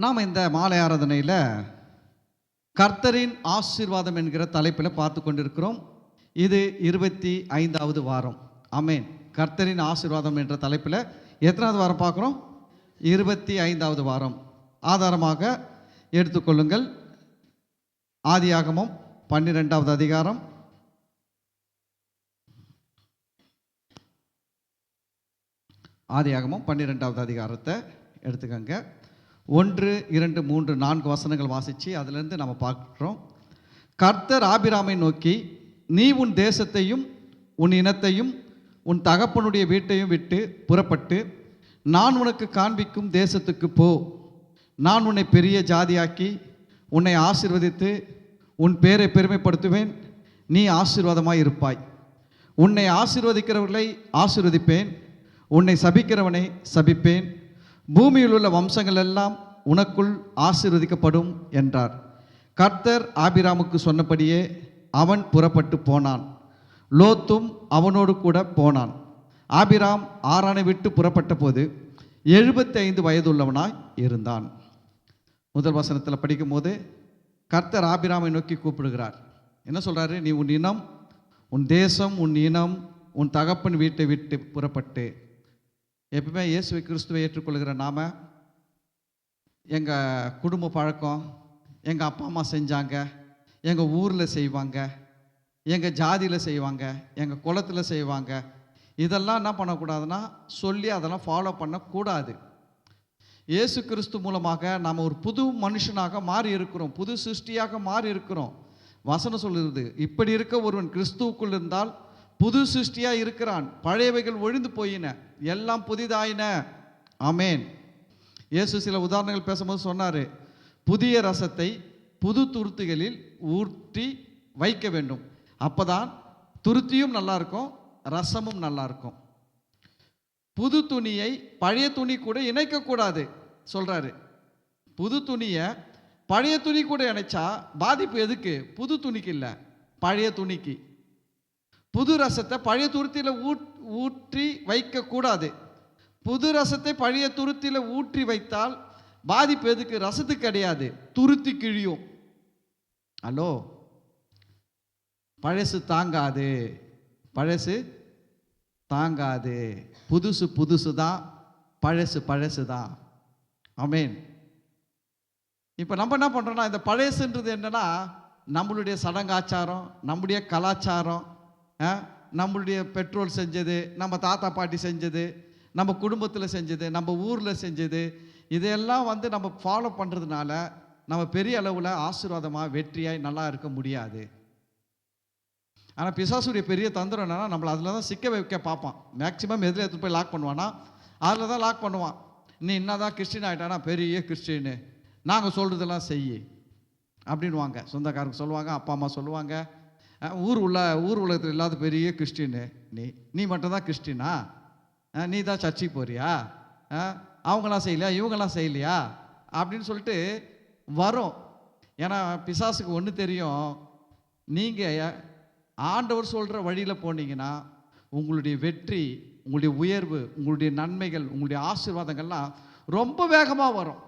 நாம் இந்த மாலை ஆராதனையில் கர்த்தரின் ஆசீர்வாதம் என்கிற தலைப்பில் பார்த்து கொண்டிருக்கிறோம். இது 25வது வாரம். ஆமேன். கர்த்தரின் ஆசீர்வாதம் என்ற தலைப்பில் எத்தனாவது வாரம் பார்க்குறோம்? 25வது வாரம். ஆதாரமாக எடுத்துக்கொள்ளுங்கள். ஆதியாகமம் 12வது அதிகாரம். ஆதியாகமம் 12வது அதிகாரத்தை எடுத்துக்கங்க. 1, 2, 3, 4 வசனங்கள் வாசித்து அதிலிருந்து நம்ம பார்க்குறோம். கர்த்தர் ஆபிராமை நோக்கி, நீ உன் தேசத்தையும் உன் இனத்தையும் உன் தகப்பனுடைய வீட்டையும் விட்டு புறப்பட்டு நான் உனக்கு காண்பிக்கும் தேசத்துக்கு போ. நான் உன்னை பெரிய ஜாதியாக்கி உன்னை ஆசீர்வதித்து உன் பேரை பெருமைப்படுத்துவேன். நீ ஆசீர்வாதமாய் இருப்பாய். உன்னை ஆசீர்வதிக்கிறவர்களை ஆசீர்வதிப்பேன், உன்னை சபிக்கிறவனை சபிப்பேன். பூமியில் உள்ள வம்சங்கள் எல்லாம் உனக்குள் ஆசீர்வதிக்கப்படும் என்றார். கர்த்தர் ஆபிராமுக்கு சொன்னபடியே அவன் புறப்பட்டு போனான். லோத்தும் அவனோடு கூட போனான். ஆபிராம் ஆரானை விட்டு புறப்பட்ட போது 75 வயதுள்ளவனாய் இருந்தான். முதல் வசனத்தில் படிக்கும் போது கர்த்தர் ஆபிராமை நோக்கி கூப்பிடுகிறார். என்ன சொல்கிறாரு? நீ உன் இனம், உன் தேசம், உன் இனம், உன் தகப்பன் வீட்டை விட்டு புறப்பட்டு. எப்பவுமே இயேசுவை கிறிஸ்துவை ஏற்றுக்கொள்கிற நாம் எங்கள் குடும்ப பழக்கம், எங்கள் அப்பா அம்மா செஞ்சாங்க, எங்கள் ஊரில் செய்வாங்க, எங்கள் ஜாதியில் செய்வாங்க, எங்கள் குலத்தில் செய்வாங்க, இதெல்லாம் என்ன பண்ணக்கூடாதுன்னா சொல்லி அதெல்லாம் ஃபாலோ பண்ணக்கூடாது. இயேசு கிறிஸ்து மூலமாக நாம் ஒரு புது மனுஷனாக மாறி இருக்கிறோம், புது சிருஷ்டியாக மாறி இருக்கிறோம். வசனம் சொல்லுறது, இப்படி இருக்க ஒருவன் கிறிஸ்துவுக்குள் இருந்தால் புது சிருஷ்டியாக இருக்கிறான், பழையவைகள் ஒழிந்து போயின, எல்லாம் புதிதாயின. ஆமேன். இயேசு சில உதாரணங்கள் பேசும்போது சொன்னார், புதிய ரசத்தை புது துருத்திகளில் ஊற்றி வைக்க வேண்டும், அப்போதான் துருத்தியும் நல்லா இருக்கும், ரசமும் நல்லா இருக்கும். புது துணியை பழைய துணி கூட இணைக்கக்கூடாது சொல்கிறாரு. புது துணியை பழைய துணி கூட இணைச்சா பாதிப்பு எதுக்கு? புது துணிக்கு இல்லை, பழைய துணிக்கு. புது ரசத்தை பழைய துருத்தியில் ஊற்றி வைக்கக்கூடாது. புது ரசத்தை பழைய துருத்தியில் ஊற்றி வைத்தால் பாதிப்பு எதுக்கு? ரசத்துக்கு கிடையாது, துருத்தி கிழியும். ஹலோ, பழசு தாங்காது, பழசு தாங்காது. புதுசு புதுசு தான், பழசு பழசு தான். ஆமேன். இப்போ நம்ம என்ன பண்ணுறோன்னா, இந்த பழசுன்றது என்னன்னா நம்மளுடைய சடங்காச்சாரம், நம்முடைய கலாச்சாரம், நம்மளுடைய பெற்றோர் செஞ்சது, நம்ம தாத்தா பாட்டி செஞ்சது, நம்ம குடும்பத்தில் செஞ்சது, நம்ம ஊரில் செஞ்சது, இதையெல்லாம் நம்ம ஃபாலோ பண்ணுறதுனால நம்ம பெரிய அளவில் ஆசீர்வாதமாக வெற்றியாய் நல்லா இருக்க முடியாது. ஆனால் பிசாசுடைய பெரிய தந்திரம் என்னன்னா, நம்மளை அதில் தான் சிக்க வைக்க பார்ப்பான். மேக்சிமம் எதில் எடுத்து போய் லாக் பண்ணுவான்னா அதில் தான் லாக் பண்ணுவான். நீ என்னதான் கிறிஸ்டின் ஆகிட்டானா பெரிய கிறிஸ்டின்னு, நாங்கள் சொல்கிறதெல்லாம் செய்யி அப்படின்வாங்க. சொந்தக்காரங்க சொல்லுவாங்க, அப்பா அம்மா சொல்லுவாங்க, ஊர் உலகத்தில் இல்லாத பெரிய கிறிஸ்டின்னு நீ மட்டும்தான் கிறிஸ்டினா, நீ தான் சர்ச்சைக்கு போறியா, அவங்களாம் செய்யலையா, இவங்கெல்லாம் செய்யலையா அப்படின்னு சொல்லிட்டு வரும். ஏன்னா பிசாசுக்கு ஒன்று தெரியும், நீங்கள் ஆண்டவர் சொல்கிற வழியில் போனீங்கன்னா உங்களுடைய வெற்றி, உங்களுடைய உயர்வு, உங்களுடைய நன்மைகள், உங்களுடைய ஆசீர்வாதங்கள்லாம் ரொம்ப வேகமாக வரும்.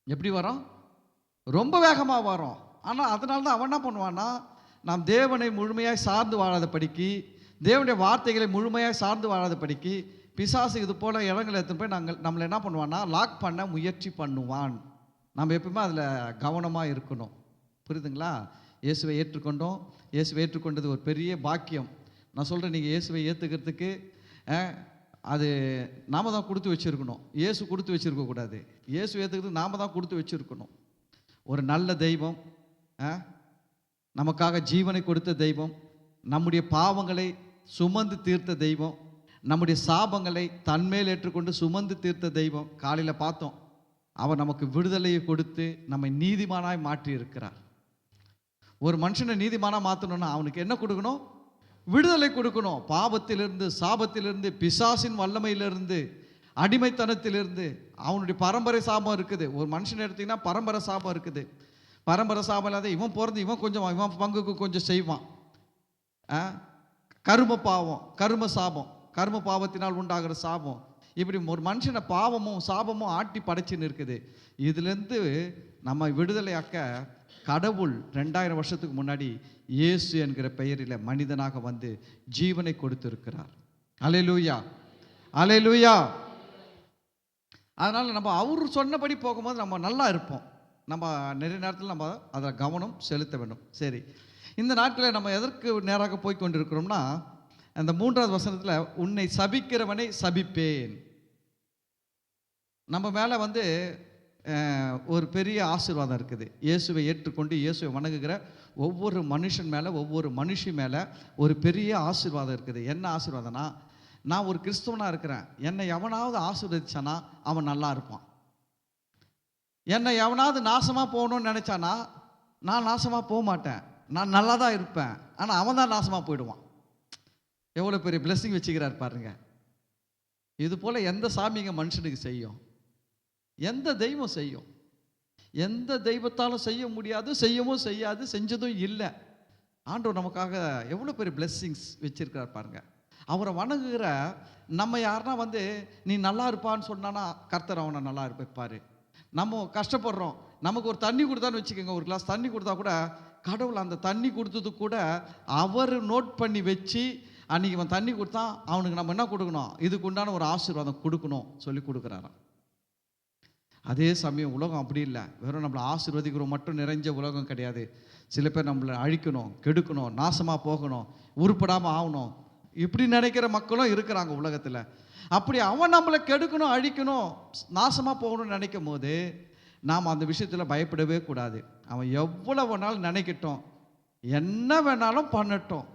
எப்படி வரும்? ரொம்ப வேகமாக வரும். ஆனால் அதனால தான் அவன் என்ன பண்ணுவான்னா, நாம் தேவனை முழுமையாக சார்ந்து வாழாத படிக்கு, தேவனுடைய வார்த்தைகளை முழுமையாக சார்ந்து வாழாத படிக்கு பிசாசு இது போல் இடங்களை எடுத்து போய் நம்மளை என்ன பண்ணுவான்னா லாக் பண்ண முயற்சி பண்ணுவான். நம்ம எப்பவுமே அதில் கவனமாக இருக்கணும். புரியுதுங்களா? இயேசுவை ஏற்றுக்கொண்டோம். இயேசுவை ஏற்றுக்கொண்டது ஒரு பெரிய பாக்கியம். நான் சொல்கிறேன், நீங்கள் இயேசுவை ஏற்றுக்கிறதுக்கு அது நாம் தான் கொடுத்து வச்சுருக்கணும், இயேசு கொடுத்து வச்சுருக்கக்கூடாது. இயேசு ஏற்றுக்கிறதுக்கு நாம் தான் கொடுத்து வச்சுருக்கணும். ஒரு நல்ல தெய்வம், நமக்காக ஜீவனை கொடுத்த தெய்வம், நம்முடைய பாவங்களை சுமந்து தீர்த்த தெய்வம், நம்முடைய சாபங்களை தன்மேல் ஏற்றுக்கொண்டு சுமந்து தீர்த்த தெய்வம். காலையில் பார்த்தோம், அவர் நமக்கு விடுதலையை கொடுத்து நம்மை நீதிமானாய் மாற்றி இருக்கிறார். ஒரு மனுஷனை நீதிமானாக மாற்றணும்னா அவனுக்கு என்ன கொடுக்கணும்? விடுதலை கொடுக்கணும். பாவத்திலிருந்து, சாபத்திலிருந்து, பிசாசின் வல்லமையிலிருந்து, அடிமைத்தனத்திலிருந்து. அவனுடைய பரம்பரை சாபம் இருக்குது. ஒரு மனுஷன் எடுத்திங்கன்னா பரம்பரை சாபம் இருக்குது. பரம்பரை சாபம் இல்லாத இவன் பிறந்து இவன் கொஞ்சம் இவன் பங்குக்கு கொஞ்சம் செய்வான். கரும பாவம், கரும சாபம், கர்ம பாவத்தினால் உண்டாகிற சாபம், இப்படி ஒரு மனுஷனை பாவமும் சாபமும் ஆட்டி படைச்சின்னு இருக்குது. இதுலேருந்து நம்ம விடுதலையாக்க கடவுள் 2000 வருஷத்துக்கு முன்னாடி இயேசு என்கிற பெயரில் மனிதனாக வந்து ஜீவனை கொடுத்திருக்கிறார். அல்லேலூயா, அல்லேலூயா. அதனால் நம்ம அவர் சொன்னபடி போகும்போது நம்ம நல்லா இருப்போம். நம்ம நிறைய நேரத்தில் நம்ம அதில் கவனம் செலுத்த வேண்டும். சரி, இந்த நாட்களில் நம்ம எதற்கு நேராக போய் கொண்டிருக்கிறோம்னா, அந்த 3வது வசனத்தில் உன்னை சபிக்கிறவனை சபிப்பேன். நம்ம மேலே வந்து ஒரு பெரிய ஆசீர்வாதம் இருக்குது. இயேசுவை ஏற்றுக்கொண்டு இயேசுவை வணங்குகிற ஒவ்வொரு மனுஷன் மேலே, ஒவ்வொரு மனுஷி மேலே ஒரு பெரிய ஆசீர்வாதம் இருக்குது. என்ன ஆசீர்வாதம்னா, நான் ஒரு கிறிஸ்துவனாக இருக்கிறேன், என்னை எவனாவது ஆசீர்வதிச்சானா அவன் நல்லா இருப்பான். என்னை எவனாவது நாசமாக போகணும்னு நினச்சானா நான் நாசமாக போக மாட்டேன், நான் நல்லா தான் இருப்பேன். ஆனால் அவன் தான் நாசமாக போயிடுவான். எவ்வளோ பெரிய பிளெஸ்ஸிங் வச்சுக்கிறார் பாருங்க. இது போல் எந்த சாமிங்க மனுஷனுக்கு செய்யும்? எந்த தெய்வம் செய்யும்? எந்த தெய்வத்தாலும் செய்ய முடியாது, செய்யவும் செய்யாது, செஞ்சதும் இல்லை. ஆண்டவர் நமக்காக எவ்வளோ பெரிய பிளெஸ்ஸிங்ஸ் வச்சிருக்கிறார் பாருங்க. அவரை வணங்குகிற நம்ம யாருன்னா வந்து நீ நல்லா இருப்பான்னு சொன்னானா கர்த்தர் அவனை நல்லா இருப்பார். நம்ம கஷ்டப்படுறோம், நமக்கு ஒரு தண்ணி கொடுத்தான்னு வச்சுக்கோங்க, ஒரு கிளாஸ் தண்ணி கொடுத்தா கூட கடவுள் அந்த தண்ணி கொடுத்தது கூட அவர் நோட் பண்ணி வச்சு அன்றைக்கி அவன் தண்ணி கொடுத்தா அவனுக்கு நம்ம என்ன கொடுக்கணும், இதுக்கு உண்டான ஒரு ஆசீர்வாதம் கொடுக்கணும் சொல்லி கொடுக்குறாராம். அதே சமயம் உலகம் அப்படி இல்லை. வெறும் நம்மளை ஆசீர்வதிக்கிறோம் மட்டும் நிறைஞ்ச உலகம் கிடையாது. சில பேர் நம்மளை அழிக்கணும், கெடுக்கணும், நாசமாக போகணும், உருப்படாமல் ஆகணும், இப்படி நினைக்கிற மக்களும் இருக்கிறாங்க உலகத்தில். அப்படி அவன் நம்மளை கெடுக்கணும், அழிக்கணும், நாசமாக போகணும்னு நினைக்கும் போது நாம் அந்த விஷயத்தில் பயப்படவே கூடாது. அவன் எவ்வளோ வேணாலும் நினைக்கட்டும், என்ன வேணாலும் பண்ணட்டும்,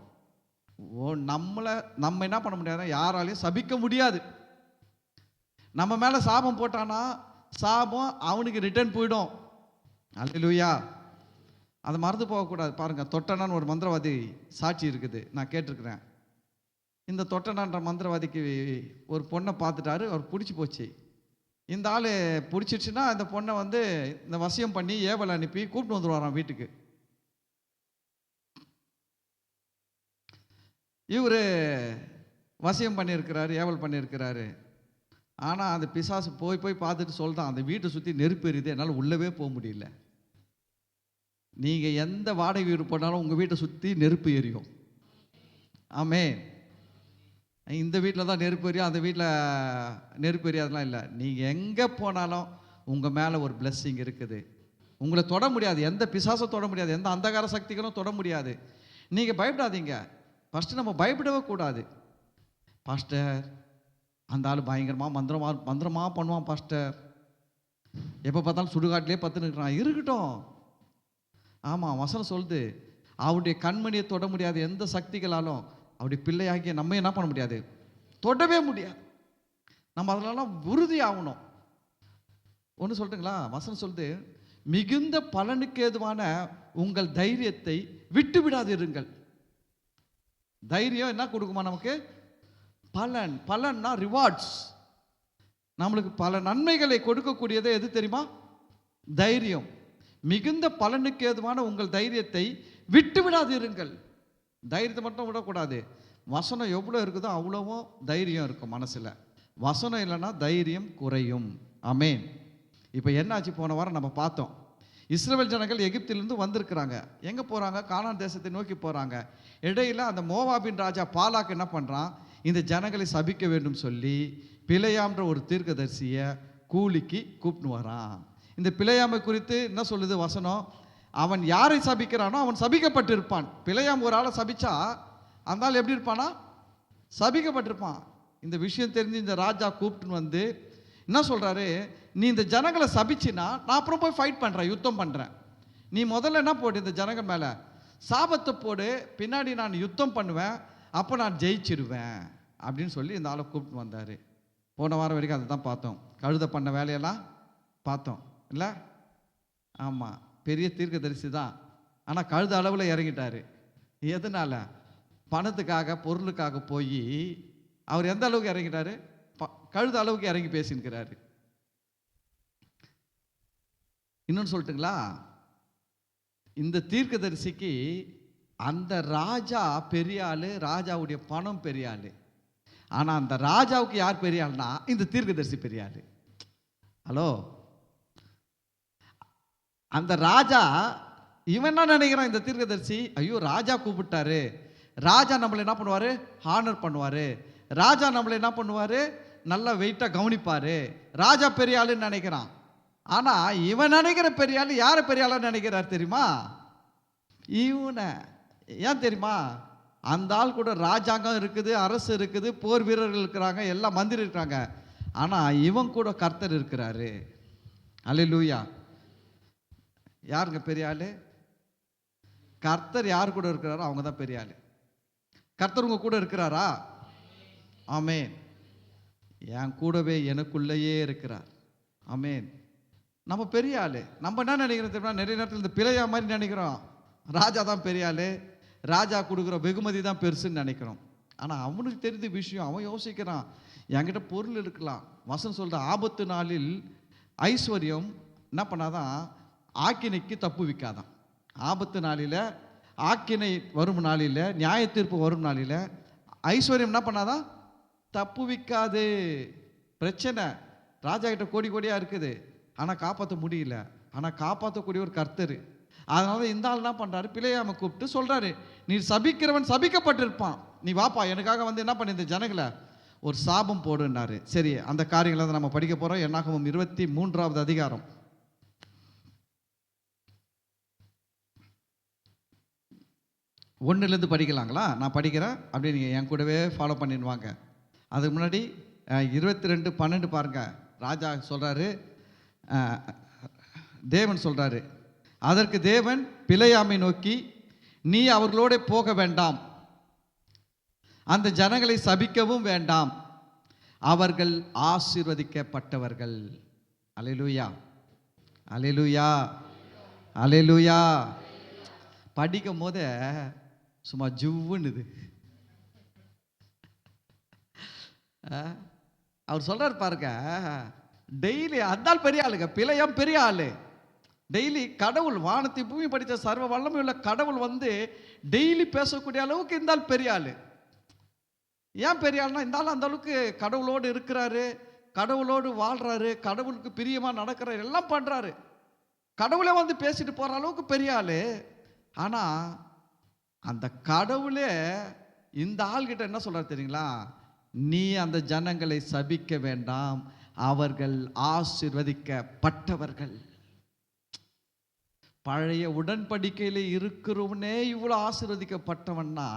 நம்ம என்ன பண்ண முடியாது, யாராலையும் சபிக்க முடியாது. நம்ம மேலே சாபம் போட்டானா சாபம் அவனுக்கு ரிட்டர்ன் போயிடும். அல்லேலூயா. அதை மறந்து போகக்கூடாது. பாருங்கள், தொட்டனான்னு ஒரு மந்திரவாதி சாட்சி இருக்குது, நான் கேட்டிருக்கிறேன். இந்த தொட்டனான்ற மந்திரவாதிக்கு ஒரு பொண்ணை பார்த்துட்டாரு, அவர் பிடிச்சி போச்சு. இந்த ஆள் பிடிச்சிடுச்சுன்னா அந்த பொண்ணை வந்து இந்த வசியம் பண்ணி ஏவல் அனுப்பி கூப்பிட்டு வந்துடுவாராம் வீட்டுக்கு. இவர் வசியம் பண்ணியிருக்கிறாரு, ஏவல் பண்ணியிருக்கிறாரு. ஆனால் அந்த பிசாசு போய் பார்த்துட்டு சொல்லிட்டான், அந்த வீட்டை சுற்றி நெருப்பு எரியுது, என்னால் உள்ளவே போக முடியல. நீங்கள் எந்த வாடகை வீடு போனாலும் உங்கள் வீட்டை சுற்றி நெருப்பு எரியும். ஆமே, இந்த வீட்டில் தான் நெருப்பு எரியும், அந்த வீட்டில் நெருப்பு எரியாதெல்லாம் இல்லை. நீங்கள் எங்கே போனாலும் உங்கள் மேலே ஒரு பிளெஸ்ஸிங் இருக்குது. உங்களை தொட முடியாது, எந்த பிசாசும் தொட முடியாது, எந்த அந்தகார சக்திகளும் தொட முடியாது. நீங்கள் பயப்படாதீங்க. ஃபஸ்ட்டு நம்ம பயப்படவே கூடாது. பாஸ்டர், அந்த ஆள் பயங்கரமாக மந்திரமாக பண்ணுவான் பாஸ்டர், எப்போ பார்த்தாலும் சுடுகாட்டிலே பத்து நிற்கிறான். இருக்கட்டும், ஆமாம், வசனம் சொல்லுது, அவருடைய கண்மணியை தொட முடியாது எந்த சக்திகளாலும். அவருடைய பிள்ளையாகிய நம்ம என்ன பண்ண முடியாது, தொடவே முடியாது. நம்ம அதிலெல்லாம் உறுதி ஆகணும். ஒன்று சொல்லட்டுங்களா, வசனம் சொல்லுது, மிகுந்த பலனுக்கு ஏதுவான உங்கள் தைரியத்தை விட்டு விடாதிருங்கள். தைரியம் என்ன கொடுக்குமா நமக்கு? பலன். பலன்னா ரிவார்ட்ஸ். நம்மளுக்கு பல நன்மைகளை கொடுக்கக்கூடியது எது தெரியுமா? தைரியம். மிகுந்த பலனுக்கு ஏதுவான உங்கள் தைரியத்தை விட்டு விடாதிருங்கள். தைரியத்தை மட்டும் விடக்கூடாது. வசனம் எவ்வளோ இருக்குதோ அவ்வளவும் தைரியம் இருக்கும் மனசில். வசனம் இல்லைன்னா தைரியம் குறையும். ஆமேன். இப்போ என்னாச்சு, போன வாரம் நம்ம பார்த்தோம், இஸ்ரவேல் ஜனங்கள் எகிப்திலிருந்து வந்திருக்கிறாங்க. எங்கே போகிறாங்க? கானான் தேசத்தை நோக்கி போகிறாங்க. இடையில் அந்த மோவாபின் ராஜா பாலாக் என்ன பண்ணுறான், இந்த ஜனங்களை சபிக்க வேண்டும் சொல்லி பிலேயாம்ன்ற ஒரு தீர்க்கதரிசியை கூலிக்கு கூப்பிட்டு வரான். இந்த பிலேயாமை குறித்து என்ன சொல்லுது வசனம்? அவன் யாரை சபிக்கிறானோ அவன் சபிக்கப்பட்டிருப்பான். பிலேயாம் ஒரு ஆளை சபிச்சா அந்த ஆள் எப்படி இருப்பானா? சபிக்கப்பட்டிருப்பான். இந்த விஷயம் தெரிஞ்சு இந்த ராஜா கூப்பிட்டுன்னு வந்து என்ன சொல்கிறாரு, நீ இந்த ஜனங்களை சபிச்சின்னா நான் அப்புறம் போய் ஃபைட் பண்ணுறேன், யுத்தம் பண்ணுறேன். நீ முதல்ல என்ன போடு, இந்த ஜனங்கள் மேலே சாபத்தை போடு, பின்னாடி நான் யுத்தம் பண்ணுவேன், அப்போ நான் ஜெயிச்சிடுவேன் அப்படின்னு சொல்லி இந்த ஆளை கூப்பிட்டு வந்தார். போன வாரம் வரைக்கும் அதை தான் பார்த்தோம். கழுதை பண்ண வேலையெல்லாம் பார்த்தோம் இல்லை? ஆமாம், பெரிய தீர்க்கதரிசி தான். ஆனால் கழுத அளவில் இறங்கிட்டார். எதனால்? பணத்துக்காக பொருளுக்காக போய் அவர் எந்த அளவுக்கு இறங்கிட்டார்? கழுத அளவுக்கு இறங்கி பேசின்னுக்கிறாரு. இன்னொன்று சொல்லட்டுங்களா, இந்த தீர்க்கதரிசிக்கு அந்த ராஜா பெரிய ஆள், ராஜாவுடைய பணம் பெரிய ஆள். ஆனா அந்த ராஜாவுக்கு யார் பெரிய ஆள்னா இந்த தீர்க்கதரிசி பெரிய ஆளு. ஹலோ, அந்த ராஜா இவன் என்ன நினைக்கிறான், இந்த தீர்க்கதரிசி ஐயோ ராஜா கூப்பிட்டாரு, ராஜா நம்மளை என்ன பண்ணுவாரு, ஹானர் பண்ணுவாரு, ராஜா நம்மளை என்ன பண்ணுவாரு, நல்லா வெயிட்டா கவனிப்பாரு, ராஜா பெரிய ஆளுன்னு நினைக்கிறான். ஆனா இவன் நினைக்கிற பெரிய ஆளு யார பெரிய ஆளுன்னு நினைக்கிறார் தெரியுமா? இவனை. ஏன் தெரியுமா? அந்த ஆள் கூட ராஜாங்கம் இருக்குது, அரசு இருக்குது, போர் வீரர்கள் இருக்கிறாங்க, எல்லாம் மந்திரி இருக்கிறாங்க. ஆனா இவன் கூட கர்த்தர் இருக்கிறாரு. அல்லேலூயா. யாருங்க பெரிய ஆளு? கர்த்தர் யார் கூட இருக்கிறாரோ அவங்க தான் பெரிய ஆளு. கர்த்தர் உங்க கூட இருக்கிறாரா? ஆமென். என் கூடவே எனக்குள்ளேயே இருக்கிறார். ஆமென். நம்ம பெரிய ஆளு. நம்ம என்ன நினைக்கிறோம் தெரியுமா? நிறைய நேரத்தில் இந்த பிழையா மாதிரி நினைக்கிறோம், ராஜா தான் பெரிய ஆளு, ராஜா கொடுக்குற வெகுமதி தான் பெருசுன்னு நினைக்கிறோம். ஆனால் அவனுக்கு தெரிந்த விஷயம், அவன் யோசிக்கிறான், என்கிட்ட பொருள் இருக்கலாம். வசனம் சொல்ற ஆபத்து நாளில் ஐஸ்வர்யம் என்ன பண்ணாதான், ஆக்கினைக்கு தப்பு வைக்காதான். ஆபத்து நாளில், ஆக்கினை வரும் நாளில், நியாய தீர்ப்பு வரும் நாளில் ஐஸ்வர்யம் என்ன பண்ணாதான், தப்பு வைக்காது. பிரச்சனை ராஜா கிட்ட கோடி கோடியா இருக்குது, ஆனால் காப்பாற்ற முடியல. ஆனால் காப்பாற்றக்கூடிய ஒரு கர்த்தர். அதனால இந்த ஆள் என்ன பண்றாரு, பிலேயாமை கூப்பிட்டு சொல்றாரு, நீ சபிக்கிறவன் சபிக்கப்பட்டிருப்பான், நீ வாப்பா எனக்காக வந்து என்ன பண்ணி இந்த ஜனங்களை ஒரு சாபம் போடுனாரு. சரி, அந்த காரியங்களை தான் நம்ம படிக்க போறோம். என்னாகமம் 23வது அதிகாரம். ஒன்றுலேருந்து படிக்கலாங்களா? நான் படிக்கிறேன், அப்படியே நீங்கள் என் கூடவே ஃபாலோ பண்ணிடுவாங்க. அதுக்கு முன்னாடி 22:12 பாருங்க. ராஜா சொல்றாரு, தேவன் சொல்றாரு, அதற்கு தேவன் பிலேயாமை நோக்கி, நீ அவர்களோட போக வேண்டாம், அந்த ஜனங்களை சபிக்கவும் வேண்டாம், அவர்கள் ஆசீர்வதிக்கப்பட்டவர்கள். அல்லேலூயா, அல்லேலூயா, அல்லேலூயா. படிக்கும் போதே சும்மா ஜுவ்வுன்னுது. அவர் சொல்றாரு பாருங்க, டெய்லி அந்தால் பெரிய ஆளுங்க, பிழையாம் பெரிய ஆளு. டெய்லி கடவுள், வானத்தை பூமி படித்த சர்வ வல்லமை உள்ள கடவுள் வந்து டெய்லி பேசக்கூடிய அளவுக்கு இந்த ஆள் பெரிய ஆளு. ஏன் பெரிய ஆள்னா, இந்த ஆள் அந்த அளவுக்கு கடவுளோடு இருக்கிறாரு, கடவுளோடு வாழ்றாரு, கடவுளுக்கு பிரியமா நடக்கிறாரு, எல்லாம் பண்றாரு, கடவுளே வந்து பேசிட்டு போற அளவுக்கு பெரிய ஆளு. ஆனா அந்த கடவுளே இந்த ஆள்கிட்ட என்ன சொல்றாரு தெரியுங்களா? நீ அந்த ஜனங்களை சபிக்க வேண்டாம், அவர்கள் ஆசீர்வதிக்கப்பட்டவர்கள். பழைய உடன்படிக்கையில் இருக்கிறவனே இவ்வளோ ஆசீர்வதிக்கப்பட்டவன்னா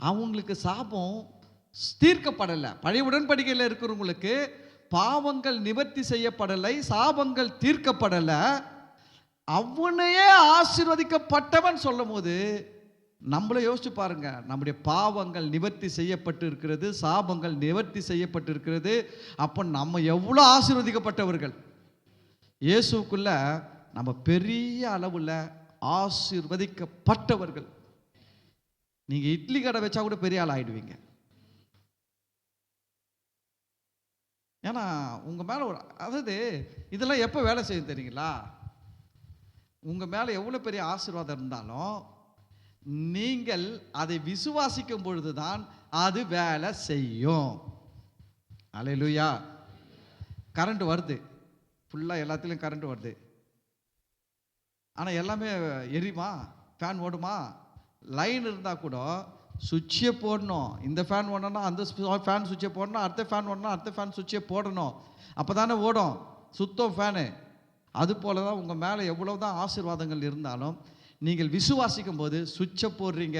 அவங்களுக்கு சாபம் தீர்க்கப்படலை. பழைய உடன்படிக்கையில் இருக்கிறவங்களுக்கு பாவங்கள் நிவர்த்தி செய்யப்படலை, சாபங்கள் தீர்க்கப்படலை. அவனையே ஆசீர்வதிக்கப்பட்டவன் சொல்லும் போது நம்மளை யோசிச்சு பாருங்க, நம்முடைய பாவங்கள் நிவர்த்தி செய்யப்பட்டு இருக்கிறது, சாபங்கள் நிவர்த்தி செய்யப்பட்டு இருக்கிறது. அப்போ நம்ம எவ்வளோ ஆசீர்வதிக்கப்பட்டவர்கள். இயேசுக்குள்ள நம்ம பெரிய அளவுல ஆசீர்வதிக்கப்பட்டவர்கள். நீங்க இட்லி கடை வச்சா கூட பெரிய ஆள் ஆயிடுவீங்க. ஏன்னா உங்க மேல ஒரு, அதாவது இதெல்லாம் எப்போ வேலை செய்யும் தெரியுங்களா? உங்க மேல எவ்வளவு பெரிய ஆசீர்வாதம் இருந்தாலும் நீங்கள் அதை விசுவாசிக்கும் பொழுதுதான் அது வேலை செய்யும். அல்லேலூயா. கரண்ட் வருது, ஃபுல்லா எல்லாத்திலும் கரண்ட் வருது, ஆனா எல்லாமே எரியுமா? ஃபேன் ஓடுமா? லைன் இருந்தா கூட சுவிட்சை போடணும். இந்த ஃபேன் ஓடணும்னா அந்த ஃபேன் சுவிட்சை போடணும், அடுத்த ஃபேன் ஓடணும் அடுத்த ஃபேன் சுவிட்சை போடணும், அப்பதானே ஓடும், சுத்தம் ஃபேனு. அது போல தான் உங்கள் மேலே எவ்வளோ தான் ஆசீர்வாதங்கள் இருந்தாலும் நீங்கள் விசுவாசிக்கும் போது சுவிட்சை போடுறீங்க.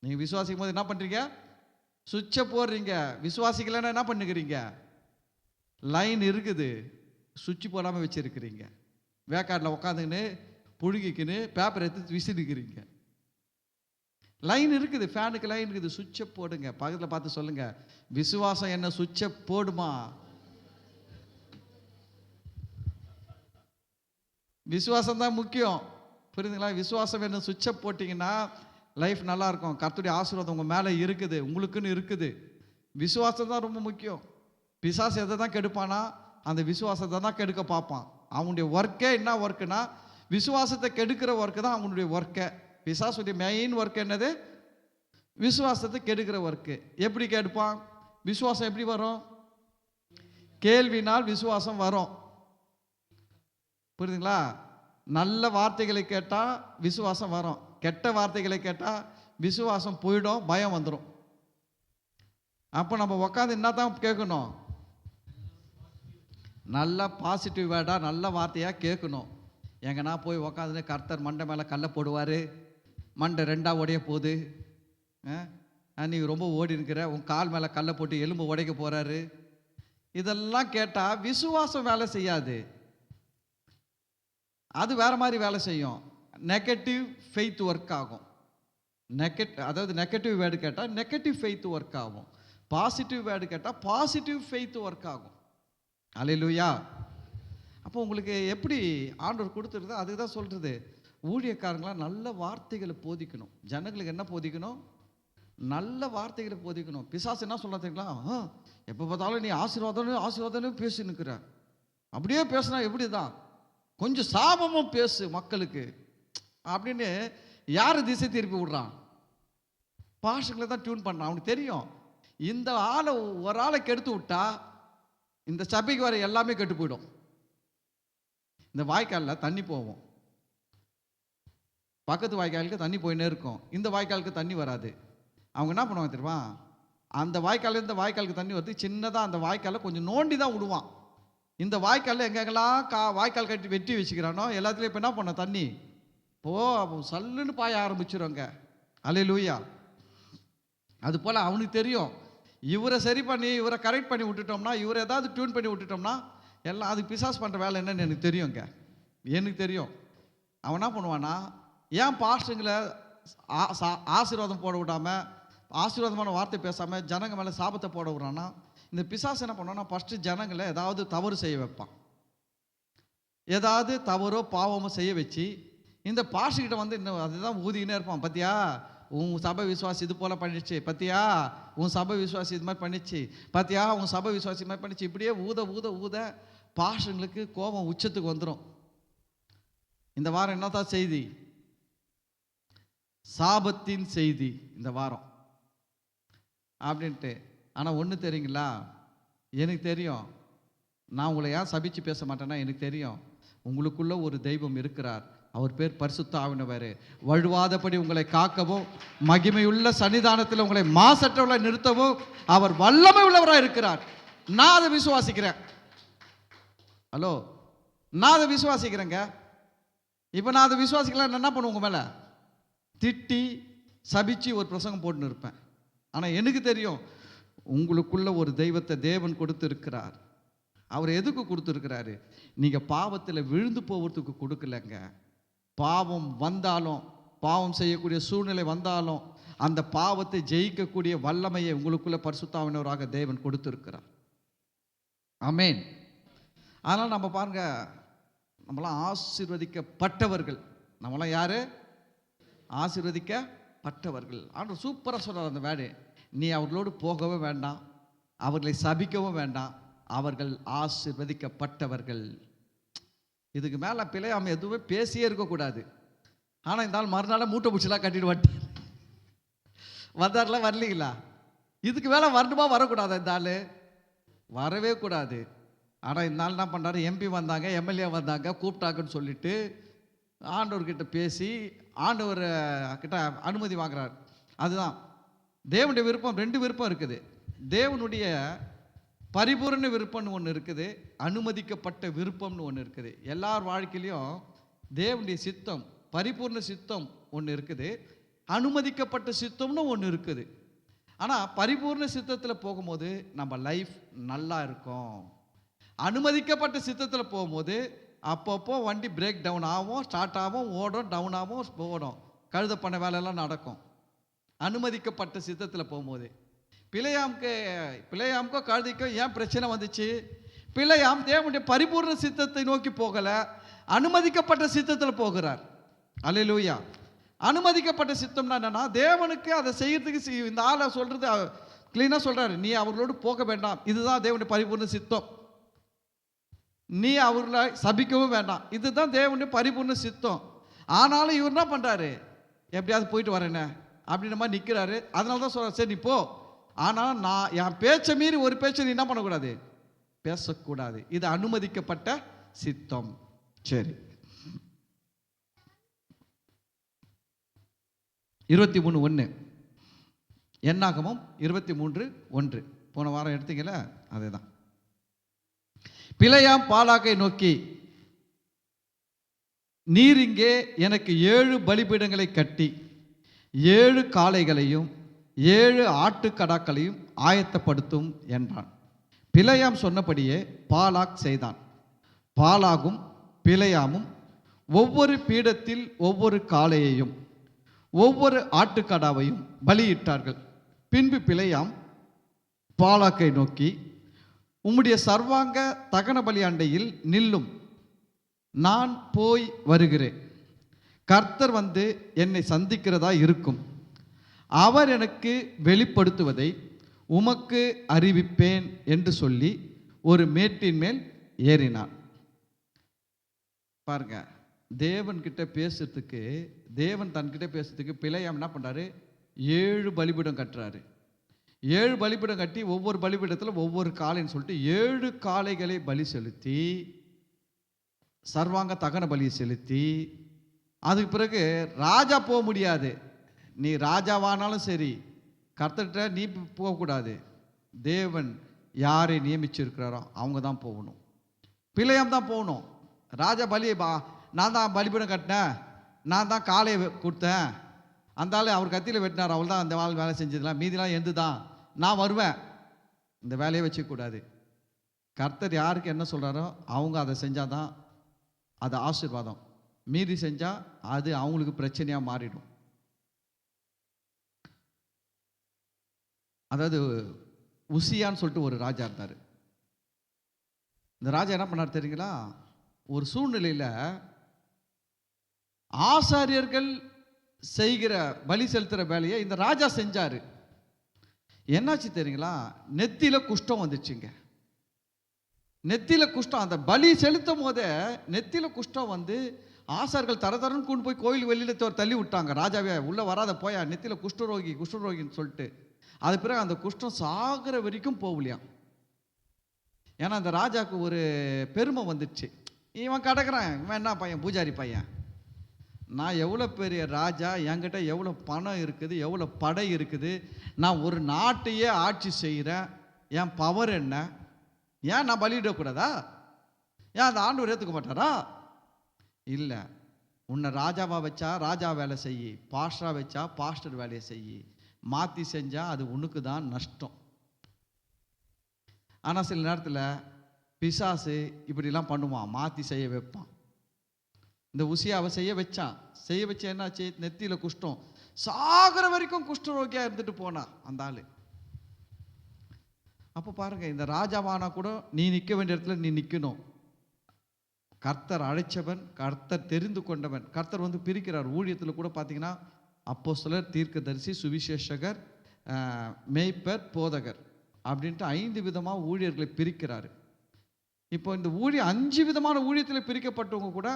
நீங்கள் விசுவாசிக்கும் போது என்ன பண்ணுறீங்க? சுவிட்சை போடுறீங்க. விசுவாசிக்கலைன்னா என்ன பண்ணுகிறீங்க? லைன் இருக்குது, சுவிட்ச் போடாமல் வச்சுருக்கிறீங்க. வேக்காட்டில் உட்காந்துக்கின்னு புழுகிக்கின்னு பேப்பர் எடுத்து விசிறிக்கிறீங்க. லைன் இருக்குது, ஃபேனுக்கு லைன் இருக்குது, சுவிட்சை போடுங்க. பக்கத்தில் பார்த்து சொல்லுங்க, விசுவாசம் என்ன சுவிட்சை போடுமா? விசுவாசம் தான் முக்கியம், புரியுதுங்களா? விசுவாசம் என்ன சுவிட்சை போட்டிங்கன்னா லைஃப் நல்லா இருக்கும். கர்த்தருடைய ஆசீர்வாதம் உங்கள் மேலே இருக்குது, உங்களுக்குன்னு இருக்குது. விசுவாசம் தான் ரொம்ப முக்கியம். பிசாசு எதை தான் கெடுப்பானா? அந்த விசுவாசத்தை தான் கெடுக்க பார்ப்பான். அவனுடைய ஒர்க்கே என்ன ஒர்க்குனா, விசுவாசத்தை கெடுக்கிற ஒர்க்கு தான் அவனுடைய ஒர்க்கை. பிசாசுடைய மெயின் ஒர்க் என்னது? விசுவாசத்தை கெடுக்கிற ஒர்க்கு. எப்படி கெடுப்பான்? விசுவாசம் எப்படி வரும்? கேள்வினால் விசுவாசம் வரும். புரியுதுங்களா? நல்ல வார்த்தைகளை கேட்டால் விசுவாசம் வரும், கெட்ட வார்த்தைகளை கேட்டால் விசுவாசம் போயிடும், பயம் வந்துடும். அப்போ நம்ம உட்காந்து என்ன தான் கேட்கணும்? நல்ல பாசிட்டிவ் வேர்டாக நல்ல வார்த்தையாக கேட்கணும். எங்கன்னா போய் உக்காந்துன்னு கர்த்தர் மண்டை மேலே கல்லை போடுவார், மண்டை ரெண்டாக உடைய போகுது, நீ ரொம்ப ஓடி இருக்கிற, உன் கால் மேலே கல்லை போட்டு எலும்பு உடைக்க போகிறாரு, இதெல்லாம் கேட்டால் விசுவாசம் வேலை செய்யாது. அது வேறு மாதிரி வேலை செய்யும். நெகட்டிவ் ஃபெய்த் ஒர்க் ஆகும். அதாவது நெகட்டிவ் வேர்டு கேட்டால் நெகட்டிவ் ஃபெய்த் ஒர்க் ஆகும், பாசிட்டிவ் வேர்டு கேட்டால் பாசிட்டிவ் ஃபெய்த் ஒர்க் ஆகும். அல்லேலூயா. அப்போ உங்களுக்கு எப்படி ஆண்டவர் கொடுத்துருது? அதுக்கு தான் சொல்கிறது, ஊழியக்காரங்களாம் நல்ல வார்த்தைகளை போதிக்கணும். ஜனங்களுக்கு என்ன போதிக்கணும்? நல்ல வார்த்தைகளை போதிக்கணும். பிசாசு என்ன சொல்கிறீங்களா? எப்போ பார்த்தாலும் நீ ஆசீர்வாதம் பேசி நிற்கிற, அப்படியே பேசுனா எப்படி தான், கொஞ்சம் சாபமும் பேசு மக்களுக்கு அப்படின்னு யார் திசை திருப்பி விடுறான்? பாஷங்களை தான் டியூன் பண்ணுறான். அவனுக்கு தெரியும், இந்த ஆளை ஒரு ஆளை கெடுத்து விட்டா இந்த சபைக்கு வர எல்லாமே கெட்டு போயிடும். இந்த வாய்க்காலில் தண்ணி போவோம், பக்கத்து வாய்க்காலுக்கு தண்ணி போயின்னே இருக்கும், இந்த வாய்க்காலுக்கு தண்ணி வராது. அவங்க என்ன பண்ணுவாங்க தெரியுமா? அந்த வாய்க்காலில் இந்த வாய்க்காலுக்கு தண்ணி வருது, சின்னதாக அந்த வாய்க்காலை கொஞ்சம் நோண்டி தான் விடுவான். இந்த வாய்க்காலில் எங்கெங்கெல்லாம் வாய்க்கால் கட்டி வெட்டி வச்சுக்கிறானோ எல்லாத்துலேயும் இப்போ என்ன பண்ண தண்ணி சல்லுன்னு பாய ஆரம்பிச்சிருவாங்க. அல்லேலூயா. அது போல் அவனுக்கு தெரியும், இவரை சரி பண்ணி இவரை கரெக்ட் பண்ணி விட்டுட்டோம்னா, இவரை ஏதாவது டியூன் பண்ணி விட்டுட்டோம்னா எல்லாம் அதுக்கு பிசாஸ் பண்ணுற வேலை என்னன்னு எனக்கு தெரியுங்க. எனக்கு தெரியும். அவன் என்ன பண்ணுவான்னா, ஏன் பாஸ்டர்களை ஆசீர்வாதம் போட விடாமல், ஆசீர்வாதமான வார்த்தை பேசாமல் ஜனங்க மேலே சாபத்தை போட விடுறான்னா, இந்த பிசாசு என்ன பண்ணுவான்னா, ஃபஸ்ட்டு ஜனங்களை ஏதாவது தவறு செய்ய வைப்பான். ஏதாவது தவறோ பாவமோ செய்ய வச்சு இந்த பாஸ்டர்கிட்ட வந்து இன்னும் அதுதான் ஊதிக்கினே இருப்பான். பத்தியா உன் சபை விசுவாசி இது போல் பண்ணிடுச்சு, பத்தியா உன் சபை விசுவாசி இது மாதிரி பண்ணிச்சு, பத்தியா உன் சபை விசுவாசி இது மாதிரி பண்ணிச்சு. இப்படியே ஊத ஊத ஊத பாஸ்டர்களுக்கு கோபம் உச்சத்துக்கு வந்துடும். இந்த வாரம் என்னதான் செய்தி? சாபத்தின் செய்தி இந்த வாரம் அப்படின்ட்டு. ஆனால் ஒன்று தெரியுங்களா, எனக்கு தெரியும், நான் உங்களை ஏன் சபிச்சு பேச மாட்டேன்னா எனக்கு தெரியும், உங்களுக்குள்ள ஒரு தெய்வம் இருக்கிறார். அவர் பேர் பரிசுத்த ஆவியானவர். வழுவாதபடி உங்களை காக்கவும், மகிமையுள்ள சன்னிதானத்தில் உங்களை மாசற்றவளை நிறுத்தவும் அவர் வல்லமை உள்ளவராக இருக்கிறார். நான் அதை விசுவாசிக்கிறேன். ஹலோ, நான் அதை விசுவாசிக்கிறேங்க. இப்போ நான் அதை விசுவாசிக்கலாம், என்ன பண்ணுவோம்? உங்க மேலே திட்டி சபிச்சு ஒரு பிரசங்கம் போட்டுன்னு இருப்பேன். ஆனால் எனக்கு தெரியும், உங்களுக்குள்ள ஒரு தெய்வத்தை தேவன் கொடுத்து இருக்கிறார். அவர் எதுக்கு கொடுத்துருக்கிறாரு? நீங்கள் பாவத்தில் விழுந்து போவதுக்கு கொடுக்கலங்க. பாவம் வந்தாலும், பாவம் செய்யக்கூடிய சூழ்நிலை வந்தாலும் அந்த பாவத்தை ஜெயிக்கக்கூடிய வல்லமையை உங்களுக்குள்ள பரிசுத்த ஆவியானவராக தேவன் கொடுத்துருக்கிறார். ஆமென். அதனால் நம்ம பாருங்க, நம்மளாம் ஆசீர்வதிக்கப்பட்டவர்கள். நம்மளாம் யாரு? ஆசீர்வதிக்கப்பட்டவர்கள். ஆண்டவர் சூப்பராக சொல்கிறார் அந்த வேர்டு. நீ அவர்களோடு போகவே வேண்டாம், அவர்களை சபிக்கவும் வேண்டாம், அவர்கள் ஆசீர்வதிக்கப்பட்டவர்கள். இதுக்கு மேலே பிழையாம எதுவுமே பேசியே இருக்கக்கூடாது. ஆனால் இந்த ஆள் மறுநாள் மூட்டை பிடிச்சலாம் கட்டிட்டு வந்தார்லாம் வரலீங்களா? இதுக்கு மேலே வரணுமா வரக்கூடாது? இந்த ஆள் வரவே கூடாது. ஆனால் இந்த ஆள் என்ன பண்ணுறாரு? எம்பி வந்தாங்க, எம்எல்ஏ வந்தாங்க, கூப்பிட்டாங்கன்னு சொல்லிட்டு ஆண்டவர்கிட்ட பேசி ஆண்டவர் கிட்ட அனுமதி வாங்குறாரு. அதுதான் தேவனுடைய விருப்பம். ரெண்டு விருப்பம் இருக்குது. தேவனுடைய பரிபூர்ண விருப்பம்னு ஒன்று இருக்குது, அனுமதிக்கப்பட்ட விருப்பம்னு ஒன்று இருக்குது. எல்லார் வாழ்க்கையிலையும் தேவனுடைய சித்தம், பரிபூர்ண சித்தம் ஒன்று இருக்குது, அனுமதிக்கப்பட்ட சித்தம்னு ஒன்று இருக்குது. ஆனால் பரிபூர்ண சித்தத்தில் போகும்போது நம்ம லைஃப் நல்லா இருக்கும். அனுமதிக்கப்பட்ட சித்தத்தில் போகும்போது அப்பப்போ வண்டி பிரேக் டவுன் ஆகும், ஸ்டார்ட் ஆகும், ஓடும், டவுன் ஆகும், ஓடும், கழுத பண்ண வேலையெல்லாம் நடக்கும். அனுமதிக்கப்பட்ட சித்தத்தில் போகும்போது பிழையாமுக்கோ கழுதிக்கோ ஏன் பிரச்சனை வந்துச்சு? பிழையாம் தேவனுடைய பரிபூர்ண சித்தத்தை நோக்கி போகலை, அனுமதிக்கப்பட்ட சித்தத்தில் போகிறார். அல்லேலூயா. அனுமதிக்கப்பட்ட சித்தம்னா என்னன்னா, தேவனுக்கு அதை செய்யறதுக்கு இந்த ஆளை சொல்றது கிளீனாக சொல்றாரு, நீ அவர்களோடு போக வேண்டாம், இதுதான் தேவனுடைய பரிபூர்ண சித்தம். நீ அவர்களை சபிக்கவும் வேண்டாம், இதுதான் தேவனுடைய பரிபூர்ண சித்தம். ஆனாலும் இவர் என்ன பண்றாரு? எப்படியாவது போயிட்டு வரேனே, அப்படின்ற மாதிரி நிற்கிறாரு. அதனால தான் சொல்கிறார், சரி நீ போ, ஆனால் நான் என் பேச்சை மீறி ஒரு பேச்சை நீ என்ன பண்ணக்கூடாது, பேசக்கூடாது. இது அனுமதிக்கப்பட்ட சித்தம். சரி, 23:1 என்னாகமம் 23:1 போன வாரம் எடுத்தீங்களா, அதே தான். பிலேயாம் பாலாக்கை நோக்கி, நீர் இங்கே எனக்கு 7 பலிபீடங்களை கட்டி 7 காளைகளையும் 7 ஆட்டுக்கடாக்களையும் ஆயத்தப்படுத்தும் என்றான். பிலேயாம் சொன்னபடியே பாலாக் செய்தான். பாலாகும் பிலேயாமும் ஒவ்வொரு பீடத்தில் ஒவ்வொரு காளையையும் ஒவ்வொரு ஆட்டுக்கடாவையும் பலியிட்டார்கள். பின்பு பிலேயாம் பாலாக்கை நோக்கி, உம்முடைய சர்வாங்க தகன பலி அண்டையில் நில்லும், நான் போய் வருகிறேன். கர்த்தர் வந்து என்னை சந்திக்கிறதா இருக்கும். அவர் எனக்கு வெளிப்படுத்துவதை உமக்கு அறிவிப்பேன் என்று சொல்லி ஒரு மேட்டின் மேல் ஏறினான். பாருங்க, தேவன் கிட்ட பேசுறதுக்கு, தேவன் தன்கிட்ட பேசுறதுக்கு பிலேயாம் என்ன பண்றாரு, 7 பலிபீடம் கட்டுறாரு. 7 பலிபீடம் கட்டி ஒவ்வொரு பலிபீடத்தில் ஒவ்வொரு காளைன்னு சொல்லிட்டு 7 காளைகளை பலி செலுத்தி, சர்வாங்க தகன பலியை செலுத்தி, அதுக்கு பிறகு ராஜா போக முடியாது. நீ ராஜாவானாலும் சரி, கர்த்தர்கிட்ட நீ போகக்கூடாது. தேவன் யாரை நியமிச்சிருக்கிறாரோ அவங்க தான் போகணும். பிலேயாம் தான் போகணும். ராஜா பலியை நான் தான் பலிபீடம் கட்டினேன், நான் தான் காளையை கொடுத்தேன், அந்த ஆள் அவர் கத்தியில் வெட்டினார், அவள் தான் அந்த வேலை செஞ்சதுலாம், மீதிலாம் எந்து தான், நான் வருவேன். இந்த வேலையை வச்சுக்கூடாது. கர்த்தர் யாருக்கு என்ன சொல்கிறாரோ அவங்க அதை செஞ்சால் தான் அது ஆசீர்வாதம். மீறி செஞ்சால் அது அவங்களுக்கு பிரச்சனையாக மாறிடும். அதாவது உசியான்னு சொல்லிட்டு ஒரு ராஜா இருந்தார். இந்த ராஜா என்ன பண்ணார் தெரியுங்களா, ஒரு சூழ்நிலையில் ஆசாரியர்கள் செய்கிற பலி செலுத்துகிற வேலையை இந்த ராஜா செஞ்சார். என்னாச்சு தெரியுங்களா, நெத்தியில குஷ்டம் வந்துச்சுங்க. நெத்தியில குஷ்டம், அந்த பலி செலுத்தும் போதே நெத்தியில குஷ்டம் வந்து ஆசார்கள் தரன்னு கொண்டு போய் கோயில் வெளியில தள்ளி விட்டாங்க. ராஜாவே உள்ள வராத போயா, நெத்தியில குஷ்டரோகின்னு சொல்லிட்டு. அது பிறகு அந்த குஷ்டம் சாகிற வரைக்கும் போகலையாம். ஏன்னா அந்த ராஜாவுக்கு ஒரு பெருமை வந்துடுச்சு, இவன் கிடக்குறான், இவன் என்ன பையன், பூஜாரி பையன், நான் எவ்வளோ பெரிய ராஜா, என்கிட்ட எவ்வளோ பணம் இருக்குது, எவ்வளோ படை இருக்குது, நான் ஒரு நாட்டையே ஆட்சி செய்கிறேன், என் பவர் என்ன, ஏன் நான் பலியிடக்கூடாதா, ஏன் அந்த ஆண்டவர் ஏற்றுக்க மாட்டாரா? இல்லை, உன்னை ராஜாவா வச்சா ராஜா வேலை செய், பாஸ்டரா வச்சா பாஸ்டர் வேலையை செய், மாற்றி செஞ்சால் அது உனக்கு தான் நஷ்டம். ஆனால் சில நேரத்தில் பிசாசு இப்படிலாம் பண்ணுவான், மாற்றி செய்ய வைப்பான். இந்த உசியாவை செய்ய வச்ச என்னாச்சு, நெத்தியில் குஷ்டம், சாகிற வரைக்கும் குஷ்டரோகியாக இருந்துட்டு போனா அந்த ஆள். அப்போ பாருங்க, இந்த ராஜாவானா கூட நீ நிற்க வேண்டிய இடத்துல நீ நிற்கணும். கர்த்தர் அழைச்சவன், கர்த்தர் தெரிந்து கொண்டவன். கர்த்தர் வந்து பிரிக்கிறார். ஊழியத்தில் கூட பார்த்தீங்கன்னா அப்போஸ்தலர், தீர்க்கதரிசி, சுவிசேஷகர், மேய்ப்பர், போதகர் அப்படின்ட்டு 5 விதமாக ஊழியர்களை பிரிக்கிறாரு. இப்போ இந்த 5 விதமான ஊழியத்தில் பிரிக்கப்பட்டவங்க கூட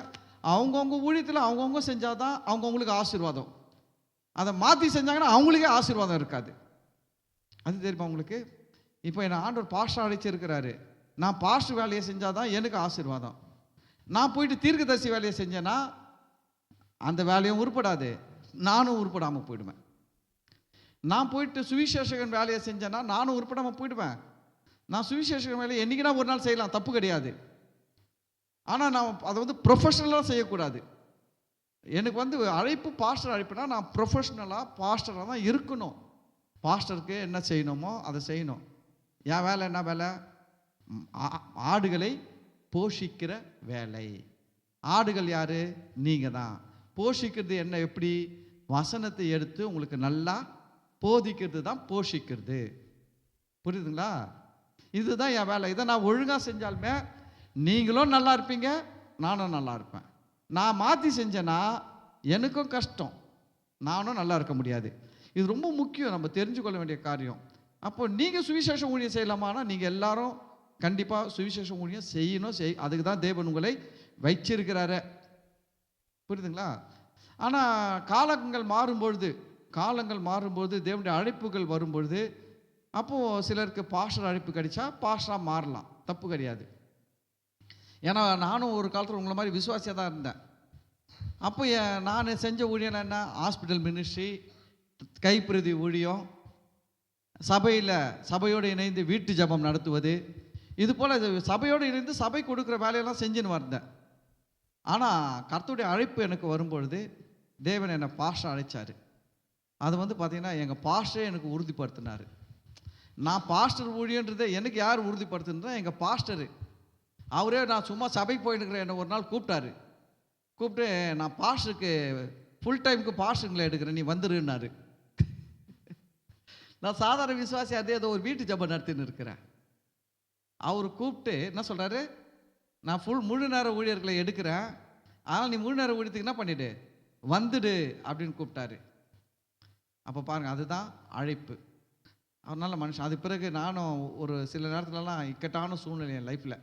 அவங்கவுங்க ஊழியத்தில் அவங்கவுங்க செஞ்சாதான் அவங்கவுங்களுக்கு ஆசீர்வாதம். அதை மாற்றி செஞ்சாங்கன்னா அவங்களுக்கே ஆசீர்வாதம் இருக்காது. அது தெரியுமா உங்களுக்கு? இப்போ என்னை ஆண்டவர் பாஸ்டர் அழைச்சிருக்கிறாரு, நான் பாஸ்டர் வேலையை செஞ்சாதான் எனக்கு ஆசீர்வாதம். நான் போயிட்டு தீர்க்கதரிசி வேலையை செஞ்சேன்னா அந்த வேலையும் உருப்படாது, நானும் உருப்படாமல் போயிடுவேன். நான் போயிட்டு சுவிசேஷகன் வேலையை செஞ்சேன்னா நானும் உருப்படாமல் போயிடுவேன். நான் சுவிசேஷகன் வேலையை என்றைக்குனா ஒரு நாள் செய்யலாம், தப்பு கிடையாது. ஆனால் நான் அதை வந்து ப்ரொஃபஷனலாக செய்யக்கூடாது. எனக்கு வந்து அழைப்பு பாஸ்டர் அழைப்புனா நான் ப்ரொஃபஷ்னலாக பாஸ்டராக தான் இருக்கணும். பாஸ்டருக்கு என்ன செய்யணுமோ அதை செய்யணும். என் வேலை என்ன வேலை? ஆடுகளை போஷிக்கிற வேலை. ஆடுகள் யாரு? நீங்கள் தான். போஷிக்கிறது என்ன? எப்படி? வசனத்தை எடுத்து உங்களுக்கு நல்லா போதிக்கிறது தான் போஷிக்கிறது. புரியுதுங்களா? இதுதான் என் வேலை. இதை நான் ஒழுங்காக செஞ்சாலுமே நீங்களும் நல்லா இருப்பீங்க, நானும் நல்லா இருப்பேன். நான் மாற்றி செஞ்சேன்னா எனக்கும் கஷ்டம், நானும் நல்லா இருக்க முடியாது. இது ரொம்ப முக்கியம், நம்ம தெரிஞ்சு கொள்ள வேண்டிய காரியம். அப்போ நீங்கள் சுவிசேஷ ஊழியம் செய்யலாமான்னா நீங்கள் எல்லாரும் கண்டிப்பாக சுவிசேஷ ஊழியம் செய்யணும். அதுக்கு தான் தேவன் உங்களை வைச்சிருக்கிறாரு. புரியுதுங்களா? ஆனால் காலங்கள் மாறும்பொழுது, காலங்கள் மாறும்போது, தேவனுடைய அழைப்புகள் வரும்பொழுது, அப்போது சிலருக்கு பாஸ்டர் அழைப்பு கிடைச்சா பாஸ்டராக மாறலாம், தப்பு கிடையாது. ஏன்னா நானும் ஒரு காலத்தில் உங்களை மாதிரி விசுவாசியாக தான் இருந்தேன். அப்போ நான் செஞ்ச ஊழியம் என்ன, ஹாஸ்பிட்டல் மினிஸ்ட்ரி, கைப்பிரதி ஊழியம், சபையோடு இணைந்து வீட்டு ஜபம் நடத்துவது, இது போல் சபையோடு இணைந்து சபை கொடுக்குற வேலையெல்லாம் செஞ்சுன்னு வந்தேன். ஆனால் கர்த்தருடைய அழைப்பு எனக்கு வரும்பொழுது தேவன் என்னை பாஸ்டர் அழைச்சார். அது பார்த்திங்கன்னா எங்கள் பாஸ்டரே எனக்கு உறுதிப்படுத்தினார். நான் பாஸ்டர் ஊழியன்றதை எனக்கு யார் உறுதிப்படுத்துனா, எங்கள் பாஸ்டரு. அவரே நான் சும்மா சபைக்கு போயிட்டுருக்கிறேன், என்னை ஒரு நாள் கூப்பிட்டு நான் பாஸ்டருக்கு ஃபுல் டைமுக்கு பாஸ்டருங்களை எடுக்கிறேன், நீ வந்துருன்னாரு. நான் சாதாரண விசுவாசி, ஏதோ ஒரு வீட்டு ஜபம் நடத்தின்னு இருக்கிறேன். அவர் கூப்பிட்டு என்ன சொல்கிறாரு, நான் முழு நேர ஊழியர்களை எடுக்கிறேன், ஆனால் நீ முழு நேர ஊழியத்துக்கு என்ன பண்ணிவிடு, வந்துடு அப்படின்னு கூப்பிட்டாரு. அப்போ பாருங்கள், அதுதான் அழைப்பு. அதனால் மனுஷன். அது பிறகு நானும் ஒரு சில நேரத்துலலாம் இக்கட்டான சூழ்நிலை என் லைஃப்பில்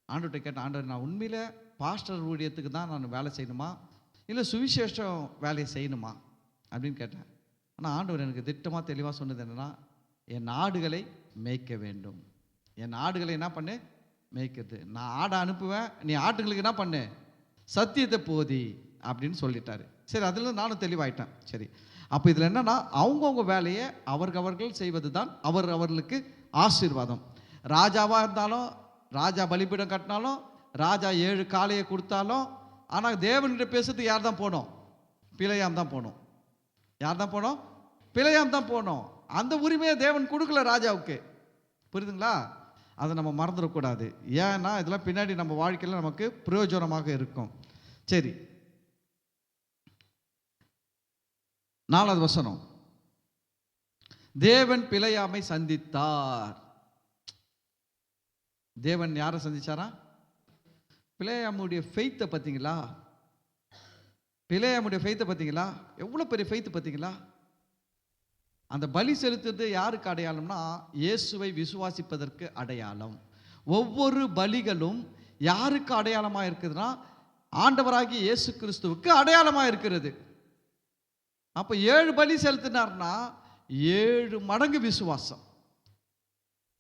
ஆண்டவர்கிட்ட கேட்டேன், ஆண்டவர் நான் உண்மையிலே பாஸ்டர் ஊழியத்துக்கு தான் நான் வேலை செய்யணுமா, இல்லை சுவிசேஷம் வேலையை செய்யணுமா அப்படின்னு கேட்டேன். ஆனால் ஆண்டவர் எனக்கு திட்டமாக தெளிவாக சொன்னது என்னென்னா, என் ஆடுகளை மேய்க்க வேண்டும். என் ஆடுகளை என்ன பண்ணு, மேய்க்கிறது. நான் ஆடை அனுப்புவேன், நீ ஆட்டுங்களுக்கு என்ன பண்ணு, சத்தியத்தை போதி அப்படின்னு சொல்லிட்டாரு. சரி, அதில் நானும் தெளிவாயிட்டேன். சரி, அப்போ இதில் என்னன்னா, அவங்கவுங்க வேலையை அவர்கள் செய்வது தான் அவர்களுக்கு ஆசீர்வாதம். ராஜாவாக இருந்தாலும், ராஜா பலிபீடம் கட்டினாலும், ராஜா 7 காளையை கொடுத்தாலும், ஆனால் தேவன்கிட்ட பேசுறதுக்கு யார் தான் போனோம், பிழையாம் தான் போனோம். யார் தான் போனோம், பிழையாம் தான் போனோம். அந்த உரிமையை தேவன் கொடுக்கல ராஜாவுக்கு. புரியுதுங்களா? அதை நம்ம மறந்துடக்கூடாது. ஏன்னா இதெல்லாம் பின்னாடி நம்ம வாழ்க்கையில் நமக்கு பிரயோஜனமாக இருக்கும். சரி, 4வது வசனம், தேவன் பிழையாமை சந்தித்தார். தேவன் யாரை சந்திச்சாரா? பிழையாமுடைய ஃபெய்த்தை பார்த்தீங்களா? பிழையாமுடைய ஃபெய்த்தை பார்த்தீங்களா? எவ்வளோ பெரிய ஃபெய்த்து பார்த்தீங்களா? அந்த பலி செலுத்துறது யாருக்கு அடையாளம்னா, இயேசுவை விசுவாசிப்பதற்கு அடையாளம். ஒவ்வொரு பலிகளும் யாருக்கு அடையாளமாக இருக்குதுன்னா, ஆண்டவராகிய இயேசு கிறிஸ்துவுக்கு அடையாளமாக இருக்கிறது. அப்போ 7 பலி செலுத்தினார்னா 7 மடங்கு விசுவாசம்.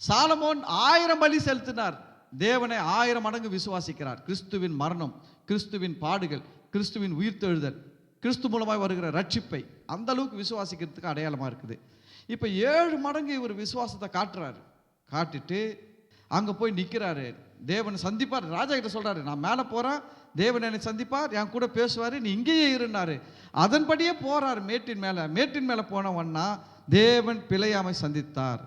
சாலமோன் 1000 பலி செலுத்தினார், தேவனை 1000 மடங்கு விசுவாசிக்கிறார். கிறிஸ்துவின் மரணம், கிறிஸ்துவின் பாடுகள், கிறிஸ்துவின் உயிர்த்தெழுதல், கிறிஸ்து மூலமாக வருகிற ரட்சிப்பை அந்த அளவுக்கு விசுவாசிக்கிறதுக்கு அடையாளமாக இருக்குது. இப்போ 7 மடங்கு இவர் விசுவாசத்தை காட்டுறாரு. காட்டிட்டு அங்கே போய் நிற்கிறாரு. தேவனை சந்திப்பார். ராஜா கிட்ட சொல்கிறாரு, நான் மேலே போகிறேன், தேவன் என்னை சந்திப்பார், என் கூட பேசுவார், நீ இங்கேயே இருந்தாரு. அதன்படியே போகிறார் மேட்டின் மேலே போனவன்னா தேவன் பிழையாமை சந்தித்தார்.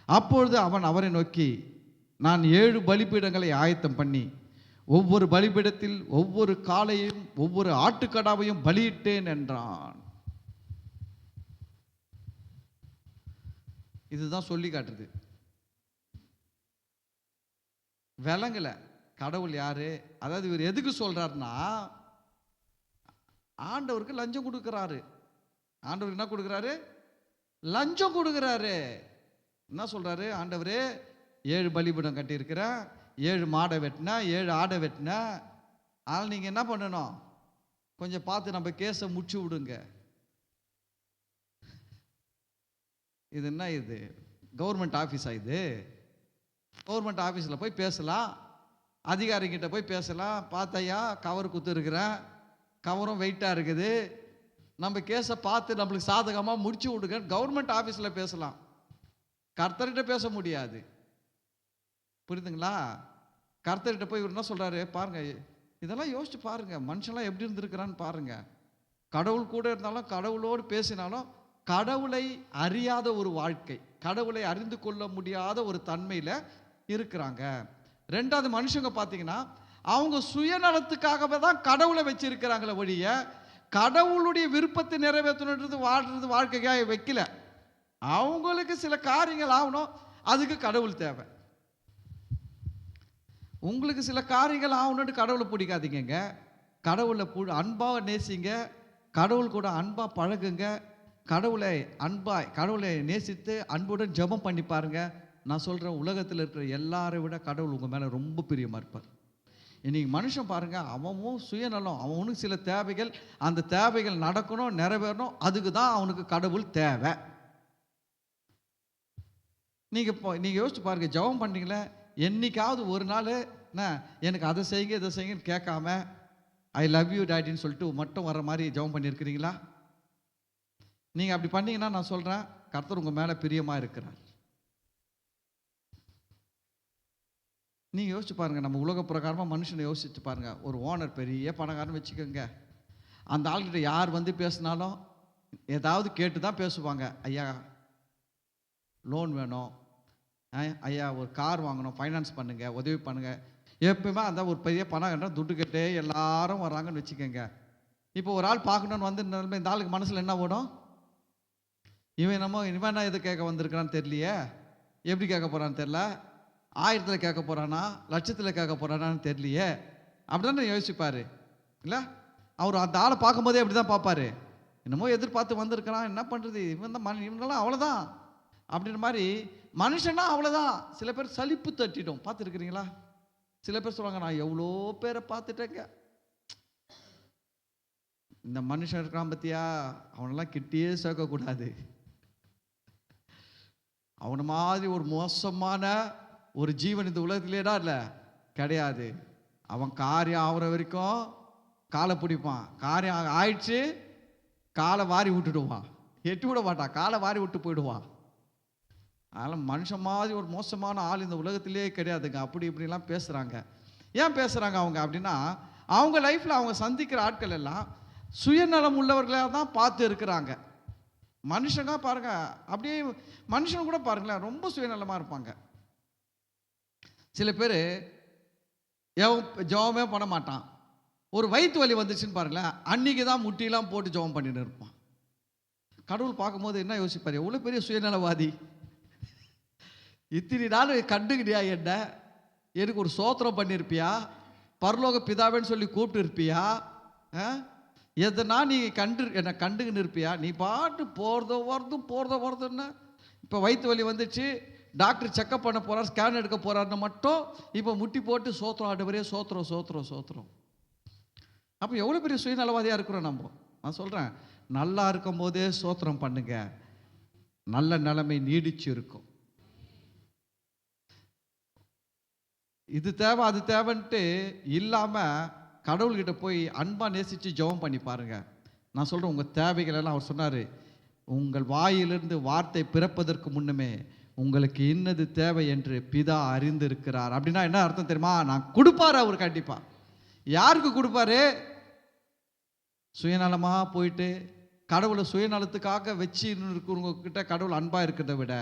அப்பொழுது அவரை நோக்கி, நான் 7 பலிபீடங்களை ஆயத்தம் பண்ணி ஒவ்வொரு பலிபீடத்தில் ஒவ்வொரு காளையும் ஒவ்வொரு ஆட்டுக்கடாவையும் பலியிட்டேன் என்றான். இதுதான் சொல்லி காட்டுது. விலங்கல கடவுள் யாரு, அதாவது இவர் எதுக்கு சொல்றாருன்னா, ஆண்டவருக்கு லஞ்சம் கொடுக்கிறாரு. ஆண்டவருக்கு என்ன கொடுக்கிறாரு? லஞ்சம் கொடுக்கிறாரு. என்ன சொல்றாரு? ஆண்டவரே 7 பலிபீடம் கட்டியிருக்கிறேன், 7 மாடை வெட்டினா, 7 ஆடை வெட்டினா, ஆனால் நீங்கள் என்ன பண்ணணும், கொஞ்சம் பார்த்து நம்ம கேஸை முடிச்சு விடுங்க. இது என்ன, இது கவர்மெண்ட் ஆஃபீஸா? இது கவர்மெண்ட் ஆஃபீஸில் போய் பேசலாம், அதிகாரிகிட்ட போய் பேசலாம். பார்த்தையா கவர் குத்துருக்குறேன், கவரும் வெயிட்டாக இருக்குது, நம்ம கேஸை பார்த்து நம்மளுக்கு சாதகமாக முடிச்சு விடுங்க. கவர்மெண்ட் ஆஃபீஸில் பேசலாம், கர்த்தர்கிட்ட பேச முடியாது. புரியுதுங்களா? கர்த்தர்கிட்ட போய் இவர் என்ன சொல்கிறாரு பாருங்க, இதெல்லாம் யோசிச்சு பாருங்க, மனுஷன்லாம் எப்படி இருந்திருக்கிறான்னு பாருங்க. கடவுள் கூட இருந்தாலும், கடவுளோடு பேசினாலும், கடவுளை அறியாத ஒரு வாழ்க்கை, கடவுளை அறிந்து கொள்ள முடியாத ஒரு தன்மையில் இருக்கிறாங்க. 2வது, மனுஷங்க பார்த்தீங்கன்னா அவங்க சுயநலத்துக்காகவே தான் கடவுளை வச்சிருக்கிறாங்களே ஒழிய, கடவுளுடைய விருப்பத்தை நிறைவேற்றணுன்றது வாழ்க்கைக்காக வைக்கல. அவங்களுக்கு சில காரியங்கள் ஆகணும், அதுக்கு கடவுள் தேவை. உங்களுக்கு சில காரியங்கள் ஆகணும்னு கடவுளை பிடிக்காதீங்க. கடவுளை அன்பாக நேசிங்க, கடவுள் கூட அன்பாக பழகுங்க, கடவுளை நேசித்து அன்புடன் ஜெபம் பண்ணி பாருங்க. நான் சொல்கிறேன், உலகத்தில் இருக்கிற எல்லாரை விட கடவுள் உங்கள் மேலே ரொம்ப பிரியமாக இருப்பார். இன்னைக்கு மனுஷன் பாருங்க, அவனும் சுயநலம், அவனுக்கு சில தேவைகள், அந்த தேவைகள் நடக்கணும், நிறைவேறணும், அதுக்கு தான் அவனுக்கு கடவுள் தேவை. நீங்க யோசிச்சு பாருங்க, ஜெபம் பண்ணீங்களே, என்னைக்காவது ஒரு நாள் எனக்கு அதை செய்யுங்க இதை செய்யுங்கன்னு கேட்காம ஐ லவ் யூ டாடின்னு சொல்லிட்டு மட்டும் வர மாதிரி ஜெபம் பண்ணியிருக்கிறீங்களா? நீங்கள் அப்படி பண்ணீங்கன்னா நான் சொல்கிறேன், கர்த்தர் உங்கள் மேலே பிரியமாக இருக்கிறார். நீங்கள் யோசிச்சு பாருங்கள், நம்ம உலக பிரகாரமாக மனுஷனை யோசிச்சு பாருங்கள். ஒரு ஓனர் பெரிய பணக்காரன்னு வச்சுக்கோங்க, அந்த ஆள்கிட்ட யார் வந்து பேசினாலும் ஏதாவது கேட்டு தான் பேசுவாங்க. ஐயா லோன் வேணும், ஐயா ஒரு கார் வாங்கணும், ஃபைனான்ஸ் பண்ணுங்கள், உதவி பண்ணுங்கள். எப்பவுமே அந்த ஒரு பெரிய பணம் துட்டு கேட்டே எல்லாரும் வராங்கன்னு வச்சுக்கோங்க. இப்போ ஒரு ஆள் பார்க்கணுன்னு வந்து இந்த ஆளுக்கு மனசில் என்ன ஓடும்? இவன் என்ன எது கேட்க வந்திருக்கிறான்னு தெரியலையே, எப்படி கேட்க போகிறான்னு தெரில, 1000 கேட்க போகிறானா, 1,00,000 கேட்க போகிறானான்னு தெரியலையே, அப்படிதான் யோசிப்பார் இல்லை? அவர் அந்த ஆளை பார்க்கும்போதே அப்படி தான் பார்ப்பார். என்னமோ எதிர்பார்த்து வந்திருக்கிறான், என்ன பண்ணுறது, இவனெல்லாம் அவ்வளோதான் அப்படின்ற மாதிரி. மனுஷனா அவ்வளோதான். சில பேர் சலிப்பு தட்டிடும், பார்த்துருக்குறீங்களா? சில பேர் சொல்லுவாங்க, நான் எவ்வளோ பேரை பார்த்துட்டேங்க, இந்த மனுஷன் இருக்கான் பத்தியா, அவனெல்லாம் கிட்டேயே சேர்க்கக்கூடாது, அவனை மாதிரி ஒரு மோசமான ஒரு ஜீவன் இந்த உலகத்திலேடா இல்லை, கிடையாது. அவன் காரியம் ஆகிற வரைக்கும் காலை பிடிப்பான், காரியம் ஆயிடுச்சு காலை வாரி விட்டுடுவான், எட்டி விட மாட்டான், காலை வாரி விட்டு போயிடுவான். அதனால் மனுஷன் மாதிரி ஒரு மோசமான ஆள் இந்த உலகத்திலே கிடையாதுங்க. அப்படி இப்படிலாம் பேசுகிறாங்க. ஏன் பேசுகிறாங்க அவங்க அப்படின்னா, அவங்க லைஃப்பில் அவங்க சந்திக்கிற ஆட்கள் எல்லாம் சுயநலம் உள்ளவர்களாக தான் பார்த்து இருக்கிறாங்க. மனுஷங்க பாருங்க, அப்படியே மனுஷன் கூட பாருங்களேன், ரொம்ப சுயநலமாக இருப்பாங்க. சில பேர் ஜெபமே பண்ண மாட்டான், ஒரு வயிற்று வலி வந்துச்சுன்னு பாருங்களேன், அன்னைக்கு தான் முட்டிலாம் போட்டு ஜெபம் பண்ணிட்டு இருப்பான். கடவுள் பார்க்கும்போது என்ன யோசிப்பார், எவ்வளோ பெரிய சுயநலவாதி, இத்தனை நாள் கண்டுக்கிட்டியா, என்ன எனக்கு ஒரு சோத்திரம் பண்ணியிருப்பியா, பரலோக பிதாவேன்னு சொல்லி கூப்பிட்டு இருப்பியா, எதனா நீ என்னை கண்டுக்கின்னு இருப்பியா, நீ பாட்டு போகிறதோ வருதுன்னா. இப்போ வயிற்று வலி வந்துச்சு, டாக்டர் செக்கப் பண்ண போகிறார், ஸ்கேன் எடுக்க போகிறாருன்னு மட்டும் இப்போ முட்டி போட்டு சோத்திரம் ஆண்டவரே சோத்திரம். அப்போ எவ்வளோ பெரிய சுயநலவாதியாக இருக்கிறோம் நம்ம. நான் சொல்கிறேன், நல்லா இருக்கும் போதே சோத்திரம் பண்ணுங்க, நல்ல நிலைமை நீடிச்சு இருக்கும். இது தேவை அது தேவைன்ட்டு இல்லாமல் கடவுள்கிட்ட போய் அன்பாக நேசித்து ஜெபம் பண்ணி பாருங்க. நான் சொல்கிறேன், உங்கள் தேவைகள் எல்லாம் அவர் சொன்னார், உங்கள் வாயிலிருந்து வார்த்தை பிறப்பதற்கு முன்னுமே உங்களுக்கு இன்னது தேவை என்று பிதா அறிந்து இருக்கிறார். அப்படின்னா என்ன அர்த்தம் தெரியுமா? நான் கொடுப்பாரு அவர் கண்டிப்பாக. யாருக்கு கொடுப்பாரு? சுயநலமாக போயிட்டு கடவுளை சுயநலத்துக்காக வச்சு இருக்கிறவங்க கிட்ட கடவுள் அன்பாக இருக்கிறத விட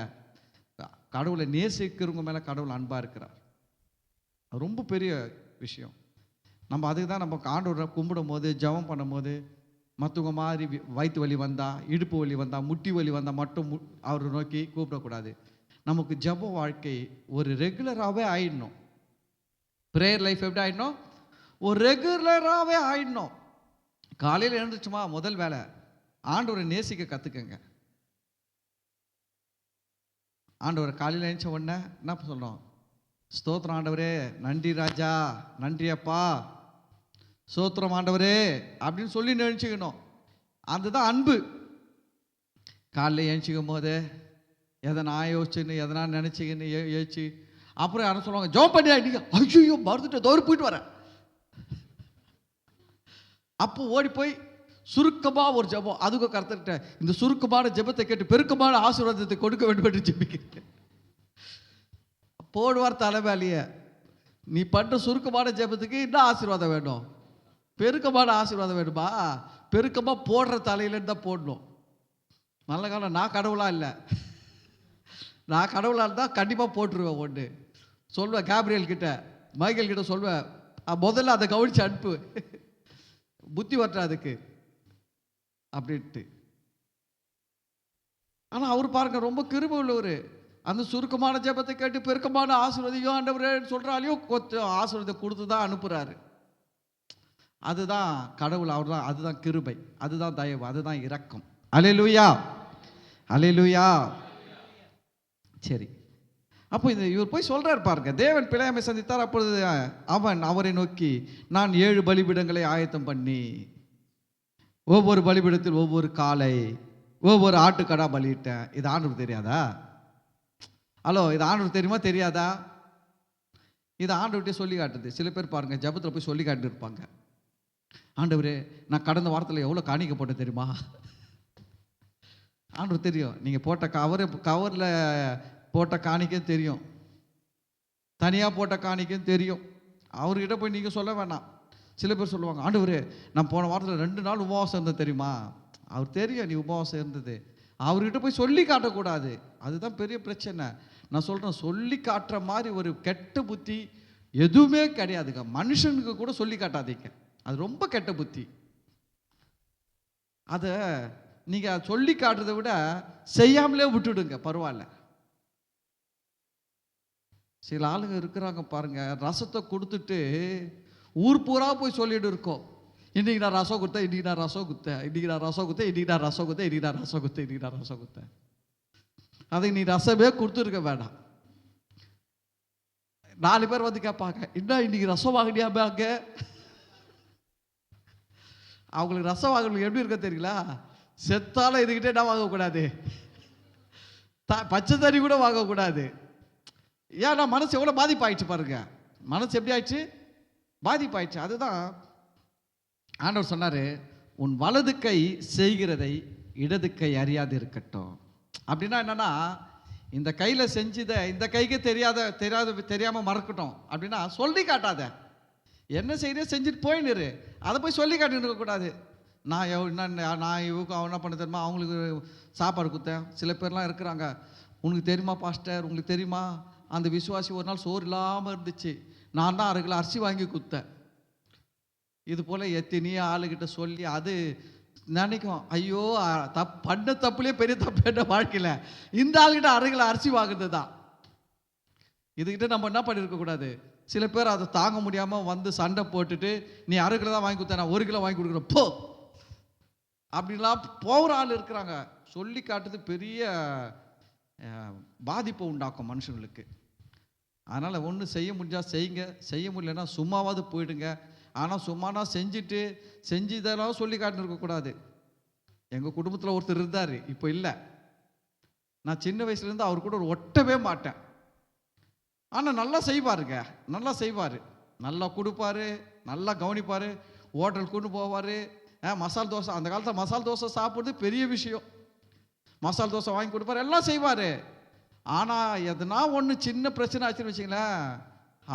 கடவுளை நேசிக்கிறவங்க மேலே கடவுள் அன்பாக இருக்கிறார். ரொம்ப பெரிய விஷயம். நம்ம அதுக்கு தான் நம்ம ஆண்டவரை கும்பிடும் போது ஜெபம் பண்ணும் போது மற்றவங்க மாதிரி வயிற்று வலி வந்தால், இடுப்பு வலி வந்தால், முட்டி வலி வந்தால் மட்டும் அவரை நோக்கி கூப்பிடக்கூடாது. நமக்கு ஜெப வாழ்க்கை ஒரு ரெகுலராகவே ஆயிடணும். ப்ரேயர் லைஃப் எப்படி ஆயிடணும்? ஒரு ரெகுலராகவே ஆயிடணும். காலையில் எழுந்துச்சுமா முதல் வேலை ஆண்டவரை நேசிக்க கற்றுக்கங்க. ஆண்டவரை காலையில் எழுந்த உடனே என்ன சொல்கிறோம்? ஸ்தோத்திரம் ஆண்டவரே, நன்றி ராஜா, நன்றி அப்பா, ஸ்தோத்திரம் ஆண்டவரே அப்படின்னு சொல்லி நினச்சிக்கணும். அதுதான் அன்பு. காலையில் எழுச்சிக்கும் போது எதனா யோசிச்சுன்னு எதனா நினச்சிக்கின்னு யோசிச்சு அப்புறம் யாரும் சொல்லுவாங்க, ஜெபம் பண்ணி ஆகிட்டீங்க, ஐயோ மறந்துட்டு தோறு போயிட்டு வரேன். அப்போ ஓடி போய் சுருக்கமாக ஒரு ஜெபம், அதுக்கும் கருத்துக்கிட்ட இந்த சுருக்கமான ஜெபத்தை கேட்டு பெருக்கமான ஆசீர்வாதத்தை கொடுக்க வேண்டும் என்று ஜெபிக்க போடுவார் தலைவேலியை. நீ பண்ணுற சுருக்கமான ஜெபத்துக்கு என்ன ஆசீர்வாதம் வேணும்? பெருக்கமான ஆசீர்வாதம் வேணுமா? பெருக்கமாக போடுற தலையிலேருந்து தான் போடணும். நல்ல காலம், நான் கடவுளாக இல்லை, நான் கடவுளாக இருந்தால் கண்டிப்பாக போட்டுருவேன். ஒன்று சொல்வேன் கேப்ரியல் கிட்ட, மைக்கேல் கிட்ட சொல்வேன், முதல்ல அதை கவனித்து அனுப்பு, புத்தி வரட்டா அதுக்கு அப்படின்ட்டு. ஆனால் அவர் பாருங்க ரொம்ப கிருபை உள்ளவர். அந்த சுருக்கமான ஜெபத்தை கேட்டு பெருக்கமான ஆசீர்வாதியோ ஆண்டவரேன்னு சொல்கிறாலையும் கொஞ்சம் ஆசீர்வாதம் கொடுத்து தான் அனுப்புகிறாரு. அதுதான் கடவுள், அவர் தான். அதுதான் கிருபை, அதுதான் தயவு, அதுதான் இரக்கம். அல்லேலூயா, அல்லேலூயா. சரி, அப்போ இவர் போய் சொல்றாரு பாருங்க, தேவன் பிலேயாமை சந்தித்தார். அப்பொழுது அவன் அவரை நோக்கி, நான் 7 பலிபீடங்களை ஆயத்தம் பண்ணி ஒவ்வொரு பலிபீடத்தில் ஒவ்வொரு காளை ஒவ்வொரு ஆட்டுக்கடா பலியிட்டேன். இது ஆண்டவருக்கு தெரியாதா? ஹலோ, இது ஆண்டவருக்கு தெரியுமா தெரியாதா? இது ஆண்டவர்கிட்ட சொல்லி காட்டுது. சில பேர் பாருங்க ஜபத்தில் போய் சொல்லி காட்டு இருப்பாங்க, ஆண்டவரே நான் கடந்த வாரத்தில் எவ்வளோ காணிக்க போட்டேன் தெரியுமா? ஆண்டவர் தெரியும், நீங்கள் போட்ட கவரில் போட்ட காணிக்கையும் தெரியும், தனியாக போட்ட காணிக்கையும் தெரியும். அவர்கிட்ட போய் நீங்கள் சொல்ல வேணாம். சில பேர் சொல்லுவாங்க, ஆண்டவரே நான் போன வாரத்தில் 2 நாள் உபவாசம் இருந்தேன் தெரியுமா? அவர் தெரியும் நீ உபவாசம் இருந்தது. அவர்கிட்ட போய் சொல்லி காட்டக்கூடாது. அதுதான் பெரிய பிரச்சனை. நான் சொல்கிறேன், சொல்லி காட்டுற மாதிரி ஒரு கெட்ட புத்தி எதுவுமே கிடையாதுங்க. மனுஷனுக்கு கூட சொல்லி காட்டாதீங்க, அது ரொம்ப கெட்ட புத்தி. அதை நீங்கள் சொல்லி காட்டுறதை விட செய்யாமலே விட்டுடுங்க, பரவாயில்ல. சில ஆளுங்க இருக்கிறாங்க பாருங்க, ரசத்தை கொடுத்துட்டு ஊர் பூரா போய் சொல்லிட்டு இருக்கோம், இன்னைக்கு நான் ரசம் கொடுத்தேன், இன்னைக்கு நான் ரசம் கொடுத்தேன், இன்னைக்கு நான் ரசம் கொடுத்தேன், இன்னைக்கு நான் ரசம் கொடுத்தேன், இன்னைக்கு நான் ரசம் கொடுத்தேன், இன்னைக்கு நான் ரசம் கொடுத்தேன். அதை நீ ரசமே கொடுத்துருக்க வேண்டாம். 4 பேர் வந்து கேட்பாங்க, என்ன இன்னைக்கு ரசம் வாங்கினியாமே அங்க? அவங்களுக்கு ரசம் வாங்குறவங்களுக்கு எப்படி இருக்க தெரியல, செத்தாலும் இதுகிட்டே என்ன வாங்கக்கூடாது, பச்சை தண்ணி கூட வாங்கக்கூடாது. ஏன்னா மனசு எவ்வளோ பாதிப்பாயிடுச்சு பாருங்க. மனசு எப்படி ஆயிடுச்சு? பாதிப்பாயிடுச்சு. அதுதான் ஆண்டவர் சொன்னார், உன் வலது கை செய்கிறதை இடது கை அறியாது இருக்கட்டும். அப்படின்னா என்னன்னா, இந்த கையில் செஞ்சதை இந்த கைக்கு தெரியாமல் மறக்கட்டும். அப்படின்னா சொல்லி காட்டாத, என்ன செய்யறே செஞ்சுட்டு போயின்னு, அதை போய் சொல்லி காட்டின்னு இருக்கக்கூடாது. நான் இவங்க என்ன பண்ண தெரியுமா, அவங்களுக்கு சாப்பாடு கொடுத்தேன். சில பேர்லாம் இருக்கிறாங்க, உனக்கு தெரியுமா பாஸ்டர், உங்களுக்கு தெரியுமா அந்த விசுவாசி ஒரு நாள் சோறு இல்லாமல் இருந்துச்சு, நான் தான் 1/2 கிலோ அரிசி வாங்கி கொடுத்தேன். இது போல் எத்தனையோ ஆளுகிட்ட சொல்லி அது நினைக்கும், ஐயோ பண்ண தப்புலேயே பெரிய தப்பு என்ன வாழ்க்கையில், இந்த ஆளுகிட்ட 1/2 கிலோ அரிசி வாங்குறது தான். இதுகிட்ட நம்ம என்ன பண்ணியிருக்கக்கூடாது. சில பேர் அதை தாங்க முடியாமல் வந்து சண்டை போட்டுட்டு, நீ 1/2 கிலோ தான் வாங்கி கொடுத்தா, நான் 1 கிலோ வாங்கி கொடுக்குறேன் போ, அப்படிலாம் போகிற ஆள் இருக்கிறாங்க. சொல்லி காட்டுறது பெரிய பாதிப்பை உண்டாக்கும் மனுஷங்களுக்கு. அதனால் ஒன்று செய்ய முடிஞ்சால் செய்யுங்க, செய்ய முடியலன்னா சும்மாவாவது போயிடுங்க. ஆனால் சும்மானா செஞ்சு இதெல்லாம் சொல்லி காட்டுன்னு இருக்கக்கூடாது. எங்கள் குடும்பத்தில் ஒருத்தர் இருந்தார், இப்போ இல்லை. நான் சின்ன வயசுலேருந்து அவர் கூட ஒட்டவே மாட்டேன். ஆனால் நல்லா செய்வாருங்க, நல்லா செய்வார், நல்லா கொடுப்பாரு, நல்லா கவனிப்பார், ஹோட்டல் கொண்டு போவார். மசால் தோசை, அந்த காலத்தில் மசால் தோசை சாப்பிட்றது பெரிய விஷயம். மசால் தோசை வாங்கி கொடுப்பாரு, எல்லாம் செய்வார். ஆனால் எதுனா ஒன்று சின்ன பிரச்சனை ஆச்சுன்னு வச்சிங்களேன்,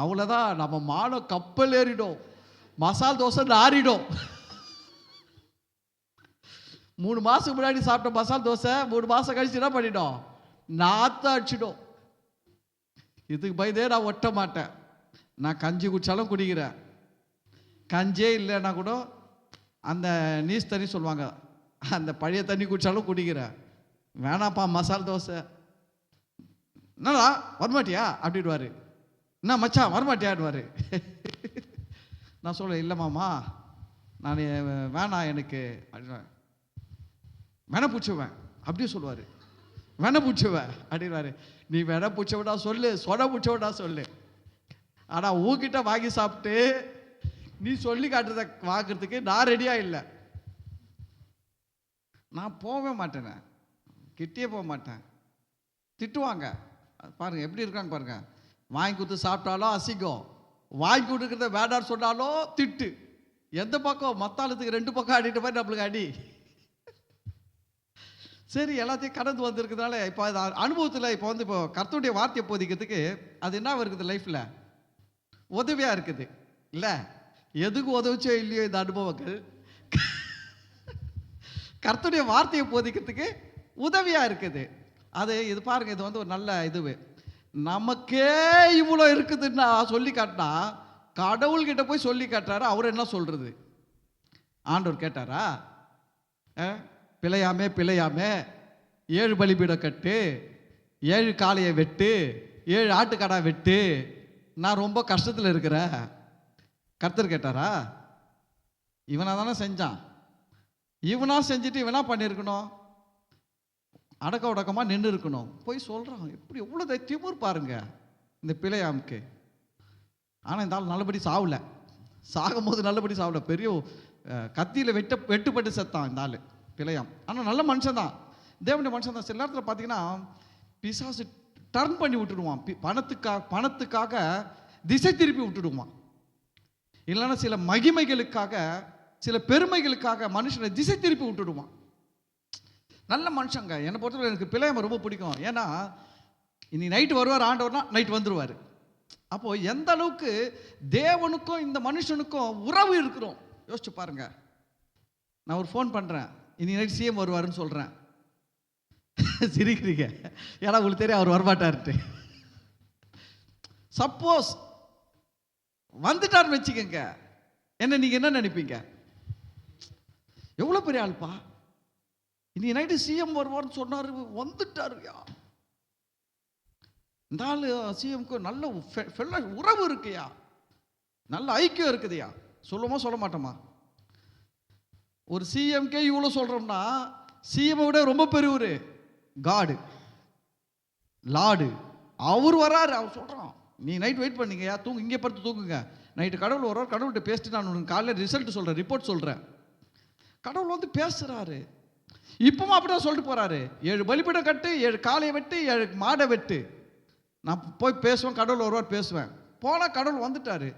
அவ்வளோதான், நம்ம மானம் கப்பல் ஏறிடும், மசால் தோசை நாரிடும். 3 மாதத்துக்கு முன்னாடி சாப்பிட்ட மசால் தோசை 3 மாதம் கழிச்சு என்ன பண்ணிடும், நாற்றம் அடிச்சிடும். இதுக்கு பயந்தே நான் ஒட்ட மாட்டேன். நான் கஞ்சி குடித்தாலும் குடிக்கிறேன், கஞ்சே இல்லைன்னா கூட அந்த நீஸ் தண்ணி சொல்லுவாங்க, அந்த பழைய தண்ணி குடித்தாலும் குடிக்கிறேன். வேணாப்பா மசால் தோசை, என்னடா வரமாட்டியா அப்படின்வாரு, என்ன மச்சான் வரமாட்டியாடுவார். நான் சொல்ல, இல்லை மாமா நான் வேணாம் எனக்கு வென பூச்சுவேன் அப்படியே சொல்லுவார். வென பூச்சுவேன் அப்படின்வாரு. நீ வென பூச்சவடா சொல்லு, சொட பூச்சவடா சொல்லு, ஆனால் ஊக்கிட்ட வாங்கி சாப்பிட்டு நீ சொல்லி காட்டுறத வாங்கிறதுக்கு நான் ரெடியாக இல்லை. நான் போகவே மாட்டேனே, கிட்டே போக மாட்டேன். திட்டுவாங்க பாருங்க, எப்படி இருக்காங்க பாருங்க. வாங்கி கொடுத்து சாப்பிட்டாலும் அசிங்கம், வாங்கி கொடுக்குறத வேண்டான்னு சொன்னாலும் திட்டு. எந்த பக்கம் மத்தாளத்துக்கு 2 பக்கம் அடிட்ட மாதிரி நம்மளுக்கு அடி. சரி, எல்லாத்தையும் கடந்து வந்திருக்கிறதுனால இப்போ அது அனுபவத்தில் இப்போ வந்து இப்போ கர்த்தருடைய வார்த்தையை போதிக்கிறதுக்கு அது என்ன இருக்குது, லைஃப்பில் உதவியாக இருக்குது இல்லை? எதுக்கு உதவிச்சோ இல்லையோ இந்த அனுபவங்கள் கர்த்தருடைய வார்த்தையை போதிக்கிறதுக்கு உதவியாக இருக்குது. அது இது பாருங்க, இது வந்து ஒரு நல்ல இதுவு. நமக்கே இவ்வளோ இருக்குதுன்னா சொல்லி காட்டினா, கடவுள்கிட்ட போய் சொல்லி காட்டுறாரு, அவர் என்ன சொல்றது? ஆண்டவர் கேட்டாரா, பிழையாமே 7 பலிபீடம் கட்டு, 7 காளையை வெட்டு, 7 ஆட்டுக்கடா வெட்டு, நான் ரொம்ப கஷ்டத்தில் இருக்கிறேன். கர்த்தர் கேட்டாரா? இவனா தானே செஞ்சான். இவனா செஞ்சுட்டு இவனா பண்ணியிருக்கணும். அடக்க உடக்கமாக நின்று இருக்கணும். போய் சொல்கிறான். எப்படி எவ்வளோ திமிர் பாருங்க இந்த பிழையாமுக்கு. ஆனால் இந்த ஆள் நல்லபடி சாவலை. சாகும் போது நல்லபடி சாவலை. பெரிய கத்தியில் வெட்டுப்பட்டு செத்தான் இந்த ஆள் பிழையாம். ஆனால் நல்ல மனுஷன் தான், தேவனுடைய மனுஷன் தான். சில நேரத்தில் பார்த்தீங்கன்னா பிசாசு டர்ன் பண்ணி விட்டுடுவான். பணத்துக்காக திசை திருப்பி விட்டுடுவான். இல்லைன்னா சில மகிமைகளுக்காக, சில பெருமைகளுக்காக மனுஷனை திசை திருப்பி விட்டுடுவான். நல்ல மனுஷங்க. என்னை பொறுத்தவரை எனக்கு பிள்ளையம்மா ரொம்ப பிடிக்கும். ஏன்னா இனி நைட்டு வருவார் ஆண்டவர்னா நைட்டு வந்துடுவார். அப்போது எந்த அளவுக்கு தேவனுக்கும் இந்த மனுஷனுக்கும் உறவு இருக்கிறோம் யோசிச்சு பாருங்க. நான் ஒரு ஃபோன் பண்ணுறேன், இனி நைட் சிஎம் வருவாருன்னு சொல்கிறேன். சிரிக்கிறீங்க, ஏன்னா உங்களுக்கு தெரியும் அவர் வரமாட்டார்ட்டு. சப்போஸ் வந்துட்டார்னு வச்சுக்கோங்க, என்ன நீங்கள் என்ன நினைப்பீங்க? எவ்வளோ பெரிய ஆள்ப்பா, இன்னைக்கு நைட்டு சிஎம் வருவார்னு சொன்னார், வந்துட்டாருயா. இந்த ஆள் சிஎம்க்கு நல்ல உறவு இருக்குயா, நல்ல ஐக்கியம் இருக்குதுயா. சொல்லுமா சொல்ல மாட்டோமா? ஒரு சிஎம்கே இவ்வளோ சொல்கிறோம்னா, சிஎம் விட ரொம்ப பெரியவர் காடு லாடு. அவர் வராரு, அவர் சொல்கிறான், நீ நைட் வெயிட் பண்ணீங்கயா, இங்கே படுத்து தூங்குங்க, நைட்டு கடவுள் வர்றார், கடவுள்கிட்ட பேசிட்டு நான் உனக்கு காலையில் ரிசல்ட் சொல்கிறேன், ரிப்போர்ட் சொல்கிறேன். கடவுள் வந்து பேசுகிறாரு. இப்பவும் அப்படிதான் சொல்லிட்டு போகிறாரு, 7 பலிபீடம் கட்டு, 7 காளையை வெட்டு, 7 மாடை வெட்டு. நான் போய் பேசுவேன், கடவுள் வருவார், பேசுவேன். போனால் கடவுள் வந்துட்டாரு.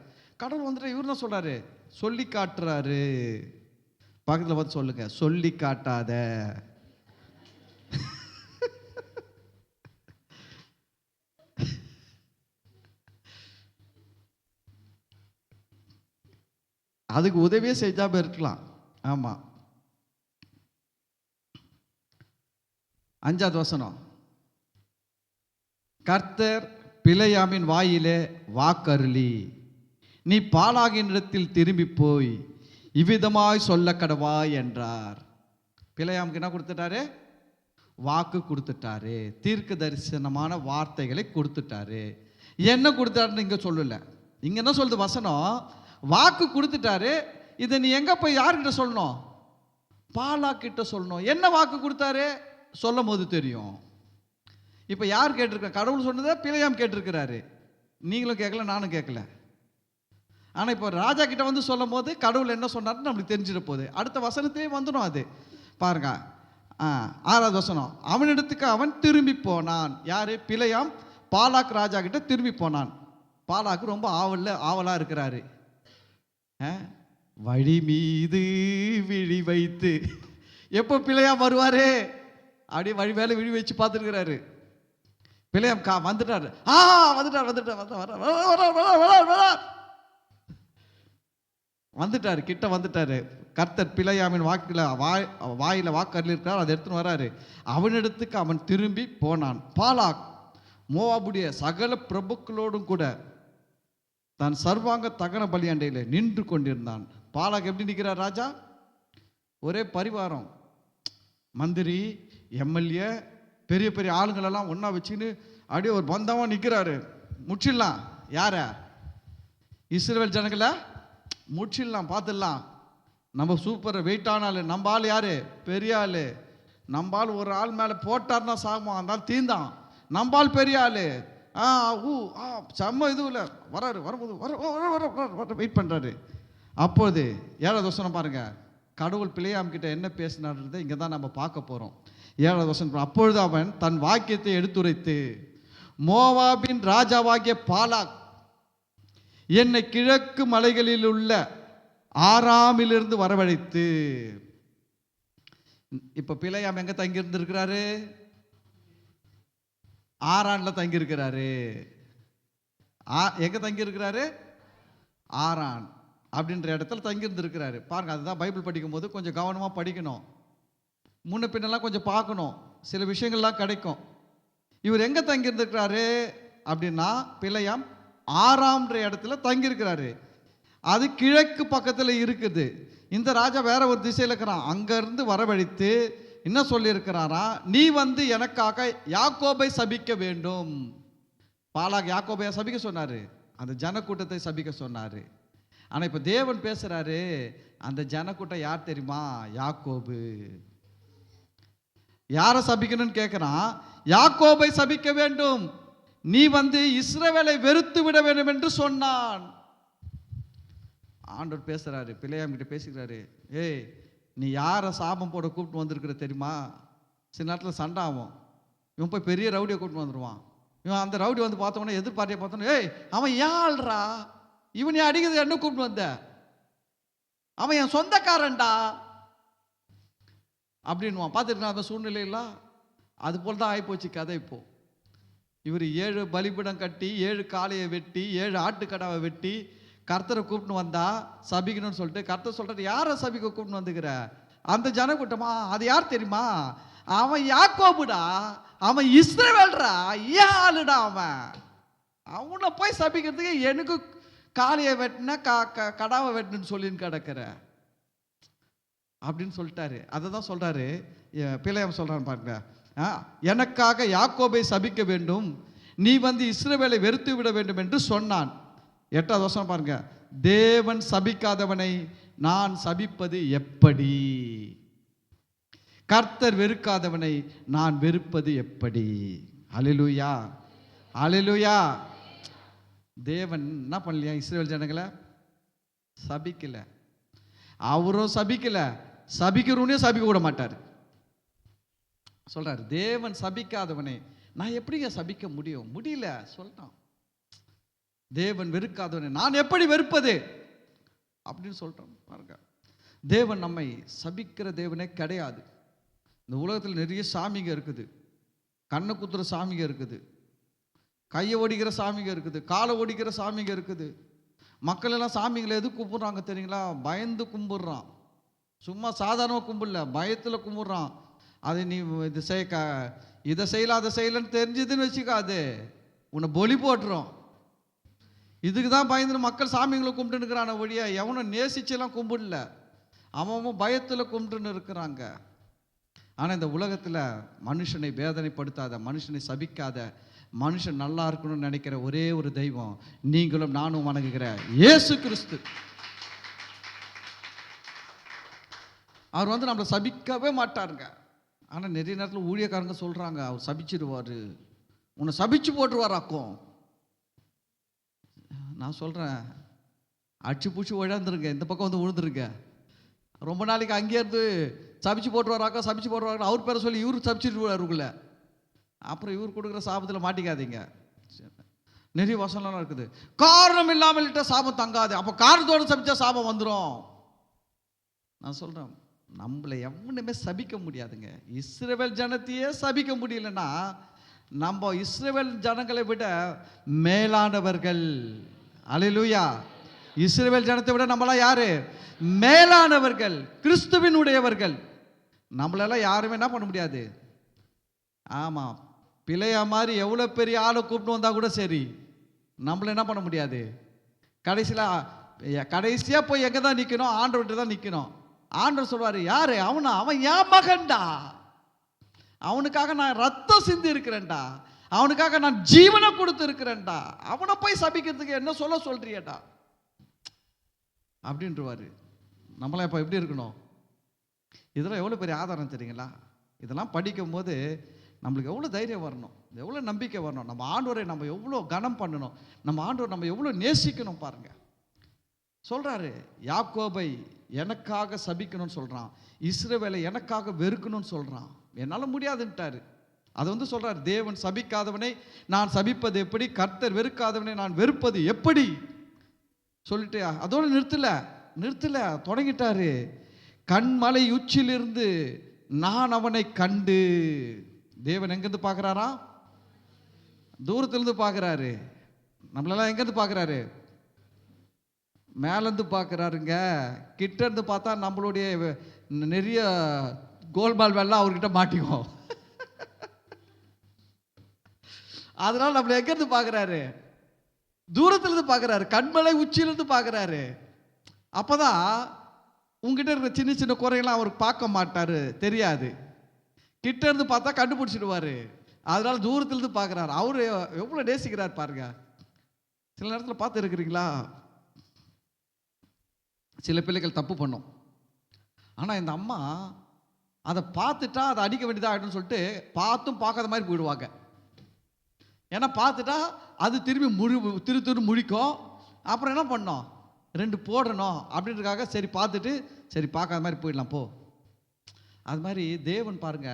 கடவுள் வந்துட்டு இவர் என்ன சொல்கிறாரு? சொல்லி காட்டுறாரு. பக்கத்தில் பார்த்து சொல்லுங்க, சொல்லி காட்டாத. அதுக்கு உதவியே செஞ்சாம இருக்கலாம். ஆமாம். 5வது வசனம், கர்த்தர் பிலேயாமின் வாயிலே வாக்கருளி, நீ பாலாகின் இடத்தில் திரும்பி போய் இவ்விதமாய் சொல்ல கடவாய் என்றார். பிலேயாமுக்கு என்ன கொடுத்துட்டாரு? வாக்கு கொடுத்துட்டாரு, தீர்க்க தரிசனமான வார்த்தைகளை கொடுத்துட்டாரு. என்ன கொடுத்தாருன்னு இங்கே சொல்லல. இங்கே என்ன சொல்லுது வசனம்? வாக்கு கொடுத்துட்டாரு. இதை நீ எங்கே போய் யார்கிட்ட சொல்லணும்? பாலாக்கிட்ட சொல்லணும். என்ன வாக்கு கொடுத்தாரு? சொல்லும் போது தெரியும். இப்போ யார் கேட்டிருக்க? கடவுள் சொன்னதை பிலேயாம் கேட்டிருக்கிறாரு. நீங்களும் கேட்கல, நானும் கேட்கல. ஆனால் இப்போ ராஜா கிட்ட வந்து சொல்லும் போது கடவுள் என்ன சொன்னார்னு நம்மளுக்கு தெரிஞ்சிட போகுது. அடுத்த வசனத்தையே வந்துடும் அது. பாருங்க, 6வது வசனம், அவனிடத்துக்கு அவன் திரும்பி போனான். யாரு? பிலேயாம் பாலாக் ராஜா கிட்ட திரும்பி போனான். பாலாக்கு ரொம்ப ஆவலாக இருக்கிறாரு. வழி மீது விழி வைத்து, எப்போ பிலேயாம் வருவாரு அப்படியே வழி மேலே விழி வச்சு பார்த்துருக்கிறாரு. பிலேயாம் வந்துட்டாரு. வந்துட்டாரு, கிட்ட வந்துட்டாரு. கர்த்தர் பிலேயாமின் வாயில வாக்கு இருக்கிறார், அதை எடுத்துன்னு வராரு. அவனிடத்துக்கு அவன் திரும்பி போனான். பாலாக் மோவாபுடைய சகல பிரபுக்களோடும் கூட தன் சர்வாங்க தகன பலியாண்டையில் நின்று கொண்டிருந்தான். பாலாக் எப்படி நிற்கிறார்? ராஜா ஒரே பரிவாரம், மந்திரி, எம்எல்ஏ, பெரிய பெரிய ஆளுங்களெல்லாம் ஒன்றா வச்சுன்னு அப்படியே ஒரு பந்தமாக நிற்கிறாரு. முடிச்சிடலாம். யார? இஸ்ரவேல் ஜனங்களை முடிச்சிடலாம், பார்த்துடலாம். நம்ம சூப்பர் வெயிட்டான ஆள். நம்ம ஆள் யாரு? பெரிய ஆள். நம்ம ஆள் ஒரு ஆள் மேலே போட்டார்னா சாகுமா, அந்த ஆள் தீந்தான். நம்ம ஆள் பெரிய ஆள். செம்ம இதுவும் இல்லை, வராரு. வரும்போது வர வெயிட் பண்ணுறாரு. அப்போது 7வது வசனம் பாருங்க, கடவுள் பிலேயாம் கிட்ட என்ன பேசினார்ன்றதை இங்கே தான் நம்ம பார்க்க போகிறோம். 7வது வசனம், அப்பொழுது அவன் தன் வாக்கியத்தை எடுத்துரைத்து, மோவாபின் ராஜாவாகிய பாலாக் என்னை கிழக்கு மலைகளில் உள்ள ஆராமிலிருந்து வரவழைத்து. இப்ப பிலேயாம் எங்க தங்கி இருந்திருக்கிறாரு? ஆரான்ல தங்கி இருக்கிறாரு. எங்க தங்கி இருக்கிறாரு? ஆரான் அப்படின்ற இடத்துல தங்கி இருந்திருக்கிறாரு. பாருங்க, அதுதான் பைபிள் படிக்கும் போது கொஞ்சம் கவனமா படிக்கணும். முன்ன பின்னெல்லாம் கொஞ்சம் பார்க்கணும், சில விஷயங்கள்லாம் கிடைக்கும். இவர் எங்க தங்கி இருந்திருக்கிறாரு அப்படின்னா, பிலேயாம் ஆராம்ன்ற இடத்துல தங்கியிருக்கிறாரு. அது கிழக்கு பக்கத்தில் இருக்குது. இந்த ராஜா வேற ஒரு திசையில் இருக்கிறான். அங்கேருந்து வரவழைத்து என்ன சொல்லியிருக்கிறாரா? நீ வந்து எனக்காக யாக்கோபை சபிக்க வேண்டும். பாலாக் யாக்கோபை சபிக்க சொன்னார், அந்த ஜனக்கூட்டத்தை சபிக்க சொன்னார். ஆனால் இப்போ தேவன் பேசுகிறாரு, அந்த ஜனக்கூட்டம் யார் தெரியுமா? யாக்கோபு. யாரை சபிக்கணும்னு கேட்கிறான். யாக்கோபை சபிக்க வேண்டும், நீ இஸ்ரவேலை வெறுத்து விட வேண்டும் என்று சொன்னான். ஆண்டவர் பேசுறாரு, பிலேயாம் கிட்ட பேசுகிறாரு. ஏய், நீ யாரை சாபம் போட கூப்பிட்டு வந்திருக்கிற தெரியுமா? சில நேரத்தில் சண்டை ஆகும். இவன் போய் பெரிய ரவுடியை கூப்பிட்டு வந்துடுவான். இவன் அந்த ரவுடி பார்த்தோன்னே எதிர்பார்ட்டியை பார்த்தோன்னே, ஏய் அவன் யாழ்றா, இவன் அடிக்கிறது என்ன கூப்பிட்டு வந்த, அவன் என் சொந்தக்காரன்டா அப்படின்வான். பார்த்துருக்கான் அந்த சூழ்நிலையெல்லாம். அது போல் தான் ஆகிப்போச்சு கதை. இப்போ இவர் 7 பலிபீடம் கட்டி 7 காளையை வெட்டி 7 ஆட்டுக்கடாவை வெட்டி கர்த்தரை கூப்பிட்டு வந்தா சபிக்கணும்னு சொல்லிட்டு கர்த்தர் சொல்றாரு, யாரை சபிக்க கூப்பிட்டு வந்துக்கிற? அந்த ஜனக்கூட்டமா? அது யார் தெரியுமா? அவன் யாக்கோபுடா, அவன் இஸ்ரவேல்டா, ஏழுடா, அவனை போய் சபிக்கிறதுக்கு எனக்கு காளையை வெட்டின கடாவை வெட்டணும்னு சொல்லின்னு கிடக்கிற அப்படின்னு சொல்லிட்டாரு. அதை தான் சொல்றாரு பிலேயாம் சொல்றான் பாருங்க. எனக்காக யாக்கோபை சபிக்க வேண்டும், நீ இஸ்ரவேலை வெறுத்து விட வேண்டும் என்று சொன்னான். 8வது வசனம் பாருங்க. தேவன் சபிக்காதவனை நான் சபிப்பது எப்படி? கர்த்தர் வெறுக்காதவனை நான் வெறுப்பது எப்படி? அல்லேலூயா, அல்லேலூயா. தேவன் என்ன பண்ணலையா? இஸ்ரவேல் ஜனங்களை சபிக்கல. அவரும் சபிக்கல, சபிக்கிறவனையும் சபிக்க விட மாட்டார். சொல்றாரு, தேவன் சபிக்காதவனை நான் எப்படிங்க சபிக்க முடியும்? முடியல சொல்றான். தேவன் வெறுக்காதவனை நான் எப்படி வெறுப்பது அப்படின்னு சொல்றான் பாருங்க. தேவன் நம்மை சபிக்கிற தேவனே கிடையாது. இந்த உலகத்தில் நிறைய சாமிங்க இருக்குது. கண்ணை குத்துற சாமிங்க இருக்குது, கையை ஒடிக்கிற சாமிங்க இருக்குது, காலை ஒடிக்கிற சாமிங்க இருக்குது. மக்கள் எல்லாம் சாமிங்களை எது கும்பிட்றாங்க தெரியுங்களா? பயந்து கும்பிட்றான். சும்மா சாதாரணமாக கும்பிடல, பயத்தில் கும்பிட்றான். அது நீ இதை செய்யல அதை செய்யலன்னு தெரிஞ்சதுன்னு வச்சுக்காது, உன்னை பொலி போட்டுரும். இதுக்கு தான் பயந்து மக்கள் சாமிங்களை கும்பிட்டுன்னு இருக்கிறான ஒழிய எவனும் நேசிச்செல்லாம் கும்பிடல. அவன் பயத்தில் கும்பிட்டுன்னு இருக்கிறாங்க. ஆனால் இந்த உலகத்தில் மனுஷனை வேதனைப்படுத்தாத, மனுஷனை சபிக்காத, மனுஷன் நல்லா இருக்கணும்னு நினைக்கிற ஒரே ஒரு தெய்வம் நீங்களும் நானும் வணங்குகிற இயேசு கிறிஸ்து. அவர் நம்மளை சபிக்கவே மாட்டாருங்க. ஆனால் நிறைய நேரத்தில் ஊழியக்காரங்க சொல்கிறாங்க, அவர் சபிச்சிடுவார், உன்னை சபிச்சு போட்டுருவாராக்கும். நான் சொல்கிறேன், அடிச்சு பூச்சி உழந்துருங்க, இந்த பக்கம் விழுந்துருங்க. ரொம்ப நாளைக்கு அங்கேயே இருந்து சபிச்சு போட்டுருவாராக்கா, சபிச்சு போட்டுருவாங்க அவர் பேரை சொல்லி இவரு சபிச்சுட்டுருவாருக்குள்ள. அப்புறம் இவர் கொடுக்குற சாபத்தில் மாட்டிக்காதீங்க. நிறைய வசனம்லாம் இருக்குது. காரணம் இல்லாமல் சாபம் தங்காது. அப்போ காரணத்தோடு சபிச்சா சாபம் வந்துடும். நான் சொல்கிறேன், நம்மளை எவனுமே சபிக்க முடியாதுங்க. இஸ்ரவேல் ஜனத்தையே சபிக்க முடியலன்னா நம்ம இஸ்ரவேல் ஜனங்களை விட மேலானவர்கள். அல்லேலூயா. இஸ்ரவேல் ஜனத்தை விட நம்மளாம் யாரு? மேலானவர்கள், கிறிஸ்துவின் உடையவர்கள். நம்மளெல்லாம் யாருமே என்ன பண்ண முடியாது. ஆமாம், பிள்ளையா மாதிரி எவ்வளோ பெரிய ஆளை கூப்பிட்டு வந்தால் கூட சரி, நம்மள என்ன பண்ண முடியாது. கடைசியாக போய் எங்கே தான் நிற்கணும்? ஆண்டவர்கிட்ட தான் நிற்கணும். ஆண்டவர் சொல்வார், யாரு அவனா? அவன் என் மகன்டா, அவனுக்காக நான் ரத்தம் சிந்தி இருக்கிறேன்டா, அவனுக்காக நான் ஜீவனை கொடுத்து இருக்கிறேன்டா, அவனை போய் சபிக்கிறதுக்கு என்ன சொல்றியடா அப்படின்றவாரு. நம்மளாம் இப்போ எப்படி இருக்கணும்? இதெல்லாம் எவ்வளோ பெரிய ஆதாரம் தெரியுங்களா? இதெல்லாம் படிக்கும் போது நம்மளுக்கு எவ்வளோ தைரியம் வரணும், எவ்வளோ நம்பிக்கை வரணும். நம்ம ஆண்டவரை நம்ம எவ்வளோ கனம் பண்ணணும், நம்ம ஆண்டவர் நம்ம எவ்வளோ நேசிக்கணும் பாருங்க. சொல்றாரு, யாக்கோபை எனக்காக சபிக்கணும்னு சொல்றான், இஸ்ரவேலை எனக்காக வெறுக்கணும்னு சொல்றான். என்னால் முடியாதுன்ட்டாரு. அதை சொல்றாரு, தேவன் சபிக்காதவனை நான் சபிப்பது எப்படி, கர்த்தர் வெறுக்காதவனை நான் வெறுப்பது எப்படி சொல்லிட்டு அதோடு நிறுத்தல தொடங்கிட்டாரு. கண்மலை உச்சிலிருந்து நான் அவனை கண்டு. தேவன் எங்கிருந்து பார்க்கிறாரா? தூரத்திலிருந்து பார்க்கிறாரு. நம்மளெல்லாம் எங்கிருந்து பார்க்கிறாரு? மேலேருந்து பார்க்குறாருங்க. கிட்ட இருந்து பார்த்தா நம்மளுடைய நிறைய கோல்பால் வெள்ளம் அவர்கிட்ட மாட்டிக்கும். அதனால நம்மளை எங்கிருந்து பார்க்குறாரு? தூரத்திலிருந்து பார்க்குறாரு, கண்மலை உச்சியிலிருந்து பார்க்குறாரு. அப்போதான் உங்ககிட்ட இருக்கிற சின்ன சின்ன குறையெல்லாம் அவருக்கு பார்க்க மாட்டாரு, தெரியாது. கிட்ட இருந்து பார்த்தா கண்டுபிடிச்சிடுவாரு. அதனால தூரத்திலிருந்து பார்க்குறாரு. அவரு எவ்வளோ நேசிக்கிறார் பாருங்க. சில நேரத்தில் பார்த்து இருக்கிறீங்களா? சில பிள்ளைகள் தப்பு பண்ணும். ஆனால் இந்த அம்மா அதை பார்த்துட்டா அதை அடிக்க வேண்டியதாகிடும்னு சொல்லிட்டு பார்த்தும் பார்க்காத மாதிரி போயிடுவாங்க. ஏன்னா பார்த்துட்டா அது திரும்பி திரு முழிக்கும். அப்புறம் என்ன பண்ணோம், 2 போடணும் அப்படின்றதுக்காக சரி பார்த்துட்டு சரி பார்க்காத மாதிரி போயிடலாம் போ. அது மாதிரி தேவன் பாருங்க,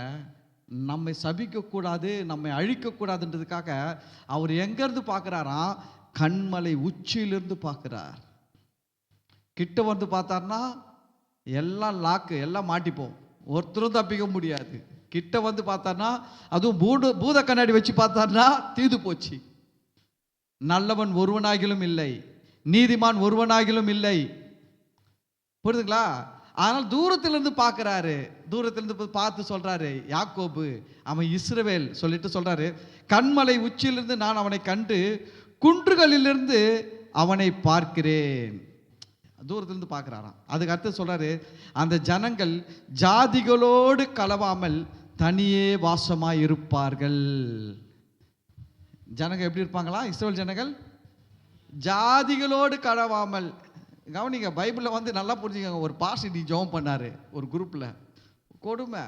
நம்மை சபிக்கக்கூடாது, நம்மை அழிக்கக்கூடாதுன்றதுக்காக அவர் எங்கேருந்து பார்க்குறாராம், கண்மலை உச்சியிலிருந்து பார்க்குறார். கிட்ட வந்து பார்த்தார்னா எல்லாம் லாக்கு, எல்லாம் மாட்டிப்போம், ஒருத்தரும் தப்பிக்க முடியாது. கிட்ட வந்து பார்த்தார்னா அதுவும் பூத கண்ணாடி வச்சு பார்த்தார்னா தீது போச்சு. நல்லவன் ஒருவனாகிலும் இல்லை, நீதிமான் ஒருவனாகிலும் இல்லை. புரியுதுங்களா? ஆனால் தூரத்திலிருந்து பார்க்குறாரு, தூரத்திலிருந்து பார்த்து சொல்றாரு யாக்கோபு, அவன் இஸ்ரவேல் சொல்லிட்டு சொல்றாரு, கண்மலை உச்சியிலிருந்து நான் அவனை கண்டு குன்றுகளிலிருந்து அவனை பார்க்கிறேன். தூரத்திலிருந்து பார்க்குறாராம். அதுக்கு அடுத்து சொல்றாரு, அந்த ஜனங்கள் ஜாதிகளோடு கலவாமல் தனியே வாசமாய் இருப்பார்கள். ஜனங்கள் எப்படி இருப்பாங்களா? இஸ்ரவேல் ஜனங்கள் ஜாதிகளோடு கலவாமல். கவனிங்க, பைபிளில் வந்து நல்லா புரிஞ்சுக்கோங்க. ஒரு பாஸ்டர் நீ ஜெபம் பண்ணாரு ஒரு குரூப்பில், கொடுமை.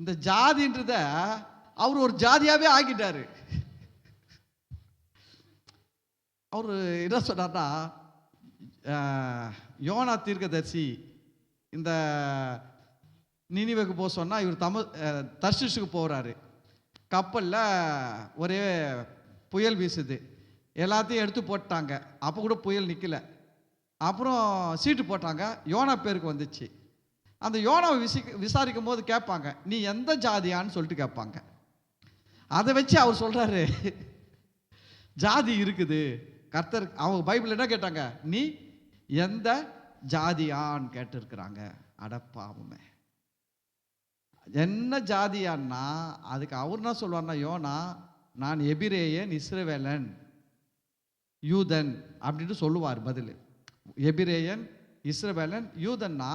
இந்த ஜாதின்றத அவர் ஒரு ஜாதியாகவே ஆக்கிட்டாரு. அவர் என்ன சொன்னார்னா, யோனா தீர்க்கதரிசி இந்த நினிவேக்கு போக சொன்னால் இவர் தர்ஷீஷுக்கு போகிறாரு. கப்பலில் ஒரே புயல் வீசுது, எல்லாத்தையும் எடுத்து போட்டாங்க. அப்போ கூட புயல் நிற்கல. அப்புறம் சீட்டு போட்டாங்க, யோனா பேருக்கு வந்துச்சு. அந்த யோனாவை விசாரிக்கும் போது கேட்பாங்க, நீ எந்த ஜாதியான்னு சொல்லிட்டு கேட்பாங்க. அதை வச்சு அவர் சொல்கிறாரு, ஜாதி இருக்குது. கர்த்தர் அவங்க பைபிள் என்ன கேட்டாங்க, நீ எந்த ஜாதியான்னு கேட்டிருக்கிறாங்க. அடப்பாவுமே, என்ன ஜாதியான்னா அதுக்கு அவர் என்ன சொல்லுவார்னா, யோனா நான் எபிரேயன், இஸ்ரவேலன், யூதன் அப்படின்னு சொல்லுவார் பதில். எபிரேயன், இஸ்ரவேலன், யூதன்னா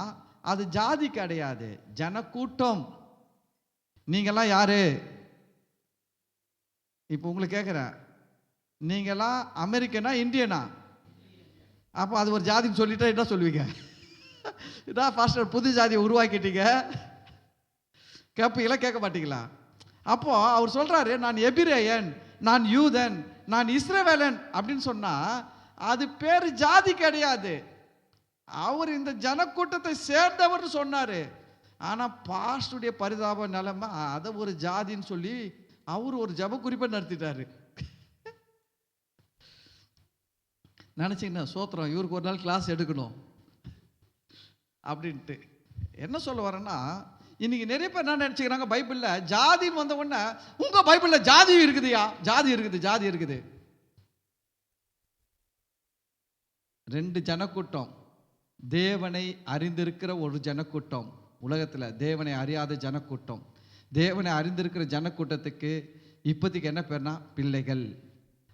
அது ஜாதி கிடையாது, ஜனக்கூட்டம். நீங்கெல்லாம் யாரு? இப்போ உங்களுக்கு கேட்குறேன், நீங்கெல்லாம் அமெரிக்கனா இந்தியனா? அப்போ அது ஒரு ஜாதின்னு சொல்லிட்டா என்ன சொல்லுவீங்க? இதான் பாஸ்டர் புது ஜாதியை உருவாக்கிட்டீங்க, கேட்பீங்களா கேட்க மாட்டீங்களா? அப்போ அவர் சொல்றாரு, நான் எபிரேயன், நான் யூதன், நான் இஸ்ரவேலன் அப்படின்னு சொன்னா அது பேர் ஜாதி கிடையாது. அவர் இந்த ஜனக்கூட்டத்தை சேர்ந்தவர் சொன்னாரு. ஆனா பாஸ்டருடைய பரிதாப நிலைமை அதை ஒரு ஜாதின்னு சொல்லி அவர் ஒரு ஜப குறிப்பை நடத்திட்டாரு. நினைச்சீங்கன்னா சோத்திரம், இவருக்கு ஒரு நாள் கிளாஸ் எடுக்கணும் அப்படின்ட்டு. என்ன சொல்ல வரேன்னா, இன்னைக்கு நிறைய பேர் என்ன நினைச்சுக்கிறாங்க, பைபிளில் ஜாதின்னு வந்த உடனே உங்க பைபிளில் ஜாதி இருக்குதுயா, ஜாதி இருக்குது, ஜாதி இருக்குது. 2 ஜனக்கூட்டம், தேவனை அறிந்திருக்கிற ஒரு ஜனக்கூட்டம், உலகத்தில் தேவனை அறியாத ஜனக்கூட்டம். தேவனை அறிந்திருக்கிற ஜனக்கூட்டத்துக்கு இப்போதைக்கு என்ன பேர்னா பிள்ளைகள்.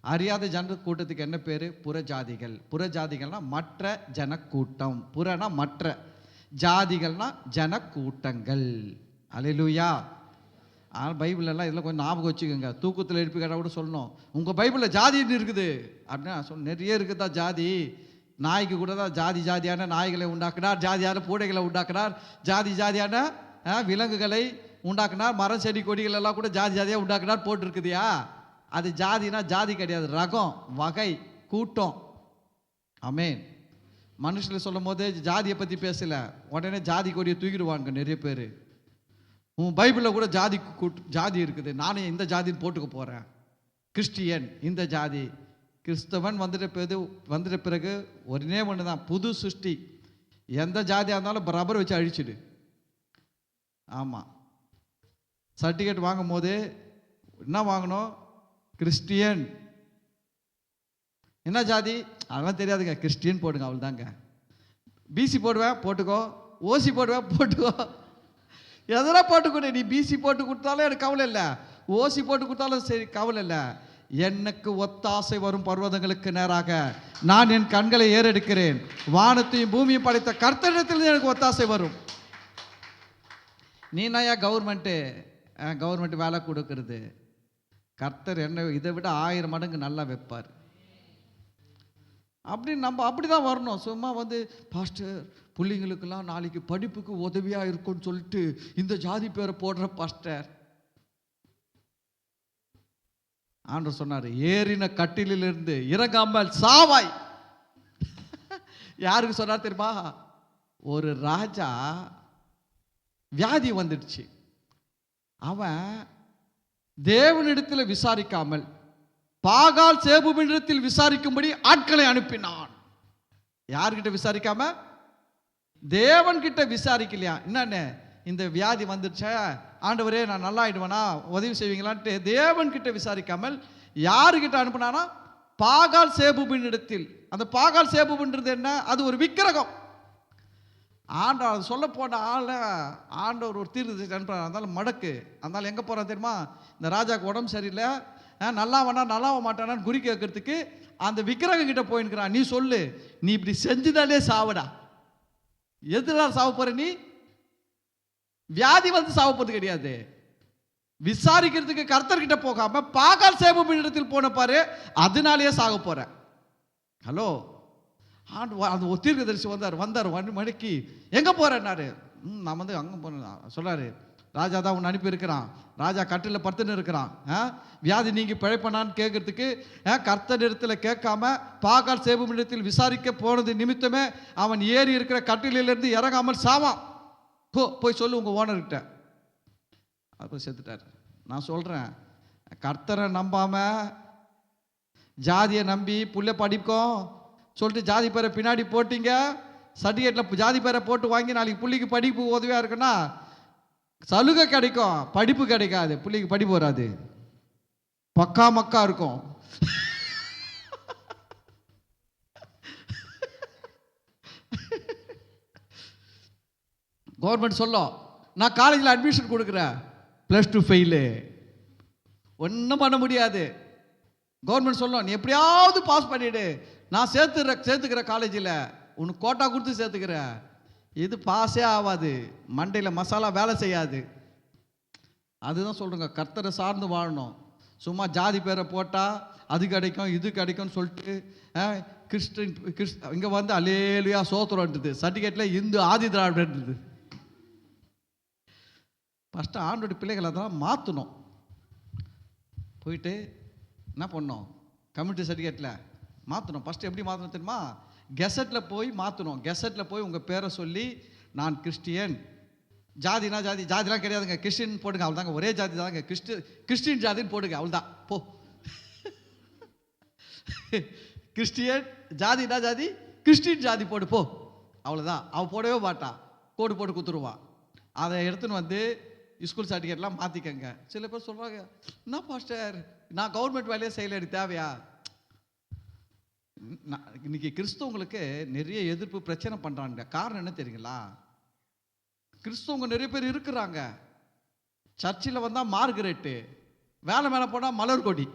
அறியாத ஜனக்கூட்டத்துக்கு என்ன பேர்? புறஜாதிகள். புறஜாதிகள்னா மற்ற ஜனக்கூட்டம், புறனா மற்ற, ஜாதிகள்னா ஜனக்கூட்டங்கள். அல்லேலூயா. ஆனால் பைபிளெல்லாம் இதெல்லாம் கொஞ்சம் ஞாபகம் வச்சுக்கோங்க. தூக்கத்தில் எழுப்பி கேட்டால் கூட சொல்லணும், உங்கள் பைபிளில் ஜாதின்னு இருக்குது அப்படின்னா நிறைய இருக்குதா ஜாதி. நாய்க்கு கூட தான் ஜாதி ஜாதியான நாய்களை உண்டாக்குனார், ஜாதியான பூடைகளை உண்டாக்குனார், ஜாதி ஜாதியான விலங்குகளை உண்டாக்குனார், மரம் செடி கொடிகள் எல்லாம் கூட ஜாதி ஜாதியாக உண்டாக்குனார் போட்டிருக்குதியா. அது ஜாதினா ஜாதி கிடையாது, ரகம், வகை, கூட்டம். ஆமென். மனுஷன் சொல்லும் போது ஜாதியை பற்றி பேசல, உடனே ஜாதி கொடியை தூக்கிடுவாங்க நிறைய பேர். உன் பைபிளில் கூட ஜாதி இருக்குது, நானே இந்த ஜாதின்னு போட்டுக்க போகிறேன். கிறிஸ்டியன் இந்த ஜாதி, கிறிஸ்தவன் வந்துட்ட பிறகு ஒரே ஒன்று தான், புது சிருஷ்டி. எந்த ஜாதியாக இருந்தாலும் ரப்பர் வச்சு அழிச்சிடு. ஆமாம். சர்டிஃபிகேட் வாங்கும் போது என்ன வாங்கணும்? கிறிஸ்டியன். என்ன ஜாதி அதெல்லாம் தெரியாதுங்க, கிறிஸ்டியன் போடுங்க, அவள் தாங்க. பிசி போடுவேன் போட்டுக்கோ, ஓசி போடுவேன் போட்டுக்கோ, எதனா போட்டுக்கொடு. நீ பிசி போட்டு கொடுத்தாலும் எனக்கு கவலை இல்லை, ஓசி போட்டு கொடுத்தாலும் சரி கவலை இல்லை. எனக்கு ஒத்தாசை வரும் பர்வதங்களுக்கு நேராக நான் என் கண்களை ஏறெடுக்கிறேன். வானத்தையும் பூமியும் படைத்த கர்த்தரிடத்தில் எனக்கு ஒத்தாசை வரும். நீ நயா கவர்மெண்ட் வேலை கொடுக்கறது, கர்த்தர் என்ன இதை விட 1000 மடங்கு நல்லா வைப்பார். அப்படின்னு நம்ம அப்படி தான் வரணும். சும்மா வந்து பாஸ்டர் பிள்ளைங்களுக்கெல்லாம் நாளைக்கு படிப்புக்கு உதவியாக இருக்கும்னு சொல்லிட்டு இந்த ஜாதி பேரை போடுற பாஸ்டர். ஆண்டவர் சொன்னார், ஏறின கட்டிலிருந்து இறங்காமல் சாவாய். யாருக்கு சொன்னார் தெரியுமா? ஒரு ராஜா வியாதி வந்துடுச்சு. அவன் தேவனிடத்தில் விசாரிக்காமல் பாகால் சேபுவினிடத்தில் விசாரிக்கும்படி ஆட்களை அனுப்பினான். யார்கிட்ட விசாரிக்காம? தேவன்கிட்ட விசாரிக்கலையா? என்னன்னு, இந்த வியாதி வந்துடுச்சா ஆண்டவரே நான் நல்லா ஆயிடுவேனா, உதவி செய்வீங்களான்ட்டு தேவன்கிட்ட விசாரிக்காமல் யாருக்கிட்ட அனுப்புனானா? பாகால் சேபுவின் இடத்தில். அந்த பாகால் சேபுன்றது என்ன? அது ஒரு விக்கிரகம். ஆண்டவர் சொல்ல போன ஆண்டவர் ஒரு தீர்க்கதரிசி அனுப்புறாரு. அதனால மடக்கு. அதனால எங்கே போகிறான் தெரியுமா? இந்த ராஜாவுக்கு உடம்பு சரியில்லை, நல்லா வேணா நல்லாவ மாட்டானான்னு குறி கேட்கறதுக்கு அந்த விக்கிரகம் கிட்ட போயிருக்கிறான். நீ சொல்லு, நீ இப்படி செஞ்சுதாலே சாவடா. எதுனால சாவ போற? நீ வியாதி வந்து சாவ போறது கிடையாது. விசாரிக்கிறதுக்கு கர்த்தர்கிட்ட போகாம பாகால் சேபுவின் இடத்தில் போன பாரு, அதனாலேயே சாக போற. ஹலோ, அந்த தீர்க்கதரிசி வந்தார் 1 மணிக்கு. எங்க போறேன்னாரு. நான் வந்து அங்கே போனேன். சொல்றாரு, ராஜா தான் உன்னை அனுப்பி இருக்கிறான். ராஜா கட்டில் படுத்துன்னு இருக்கிறான். வியாதி நீங்கி பிழைப்பனான்னு கேட்கறதுக்கு கர்த்தர் இடத்துல கேட்காம பாகால் சேபுவினிடத்தில் விசாரிக்க போனது நிமித்தமே அவன் ஏறி இருக்கிற கட்டிலிருந்து இறங்காமல் சாவான். போய் சொல்லு உங்க ஓனர்கிட்ட. அப்போ செத்துட்டார். நான் சொல்றேன், கர்த்தரை நம்பாம ஜாதியை நம்பி புள்ள படிக்கும் சொல்லிட்டு ஜாதி பேரை பின்னாடி போட்டீங்க. சர்டிஃபிகேட்டில் ஜாதி பேரை போட்டு வாங்கி நாளைக்கு புள்ளிக்கு படிப்பு உதவியாக இருக்குன்னா சலுகை கிடைக்கும், படிப்பு கிடைக்காது. புள்ளிக்கு படிப்பு வராது, பக்கா மக்கா இருக்கும். கவர்மெண்ட் சொல்லும், நான் காலேஜில் அட்மிஷன் கொடுக்குறேன், +2 ஃபெயிலு, ஒன்றும் பண்ண முடியாது. கவர்மெண்ட் சொல்லும், நீ எப்படியாவது பாஸ் பண்ணிடு, நான் சேர்த்துக்கிற காலேஜில் உனக்கு கோட்டா கொடுத்து சேர்த்துக்கிறேன். இது பாஸே ஆகாது, மண்டையில் மசாலா வேலை செய்யாது. அதுதான் சொல்கிறேங்க, கர்த்தரை சார்ந்து வாழணும். சும்மா ஜாதி பேரை போட்டால் அது கிடைக்கும் இது கிடைக்கும்னு சொல்லிட்டு இங்கே வந்து அல்லேலுயா சோத்திரன்றது, சர்டிஃபிகேட்டில் இந்து ஆதி திராவிடன்றது. ஃபஸ்ட்டு ஆண்டோட பிள்ளைகளை தான் மாற்றணும். போயிட்டு என்ன பண்ணோம், கம்யூனிட்டி சர்டிஃபிகேட்டில் மாற்றணும். ஃபஸ்ட்டு எப்படி மாற்றணும் தெரியுமா? கெசட்டில் போய் மாற்றணும். கெசட்டில் போய் உங்கள் பேரை சொல்லி, நான் கிறிஸ்டியன், ஜாதினா ஜாதிலாம் கிடையாதுங்க, கிறிஸ்டின் போடுங்க, அவள் தாங்க, ஒரே ஜாதி தாங்க, கிறிஸ்டின் ஜாதின்னு போடுங்க, அவள் தான் போ. கிறிஸ்டியன் ஜாதினா ஜாதி, கிறிஸ்டின் ஜாதி போடு போ, அவ்வளோதான். அவள் போடவே மாட்டான், கோடு போட்டு குத்துருவான். அதை எடுத்துன்னு வந்து ஸ்கூல் சர்டிஃபிகேட்லாம் மாற்றிக்கங்க. சில பேர் சொல்கிறாங்க, என்ன பாஸ்டர் நான் கவர்மெண்ட் வேலையே செய்யல, எனக்கு தேவையா? இன்னைக்கு கிறிஸ்தவங்களுக்கு நிறைய எதிர்ப்பு பிரச்சனை பண்ணுறாங்க. காரணம் என்ன தெரியுங்களா? கிறிஸ்தவங்க நிறைய பேர் இருக்கிறாங்க. சர்ச்சில் வந்தால் மார்கரெட்டு, வேலை மேலே போனால் மலர்கொடி.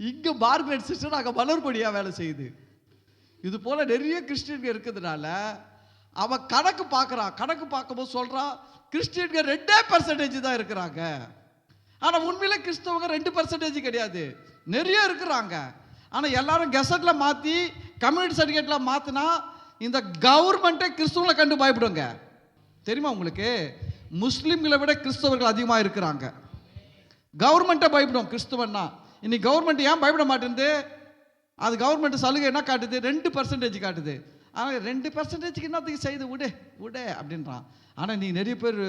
இங்கே மார்கரெட் சிஸ்டர், அங்கே மலர்கொடியாக வேலை செய்யுது. இது போல் நிறைய கிறிஸ்டியன்கள் இருக்கிறதுனால அவன் கணக்கு பார்க்குறான். கணக்கு பார்க்கும்போது சொல்கிறான், கிறிஸ்டியன்கள் 2% தான் இருக்கிறாங்க. ஆனால் உண்மையில கிறிஸ்தவங்க 2% கிடையாது, நிறைய இருக்கிறாங்க. ஆனால் எல்லாரும் கெசட்டில் மாற்றி கம்யூனிட்டி சர்டிஃபிகேட்டில் மாற்றினா இந்த கவர்மெண்ட்டே கிறிஸ்தவங்களை கண்டு பயப்படுங்க. தெரியுமா உங்களுக்கு? முஸ்லீம்களை விட கிறிஸ்தவர்கள் அதிகமாக இருக்கிறாங்க. கவர்மெண்ட்டை பயப்படும் கிறிஸ்தவன்னா. இன்னைக்கு கவர்மெண்ட் ஏன் பயப்பட மாட்டேங்குது? அது கவர்மெண்ட் சலுகை என்ன காட்டுது? 2% காட்டுது. ஆனால் 2%க்கு என்னத்துக்கு செய்து விடு அப்படின்றான். ஆனால் நீ நிறைய பேர்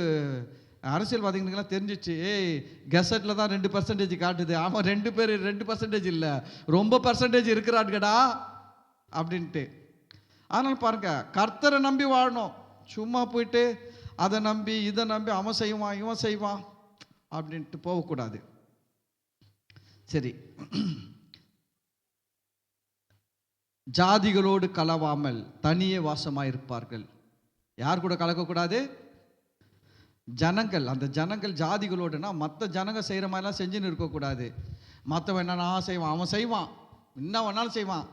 அரசியல்வாதிகளுக்கெல்லாம் தெரிஞ்சிச்சு, கெசட்டில் தான் 2% காட்டுது. ஆமாம், 2% இல்லை, ரொம்ப பர்சன்டேஜ் இருக்கிறான்கடா அப்படின்ட்டு. அதனால் பாருங்க, கர்த்தரை நம்பி வாழணும். சும்மா போயிட்டு அதை நம்பி இதை நம்பி அவன் செய்வான் இவன் செய்வான் அப்படின்ட்டு போகக்கூடாது. சரி, ஜாதிகளோடு கலவாமல் தனியே வாசமாக இருப்பார்கள். யார் கூட கலக்கக்கூடாது? ஜனங்கள். அந்த ஜனங்கள் ஜாதிகளோடுனா மற்ற ஜனங்க செய்கிற மாதிரிலாம் செஞ்சுன்னு இருக்கக்கூடாது. மற்றவன் என்னன்னா செய்வான், அவன் செய்வான், என்ன வேணாலும் செய்வான்,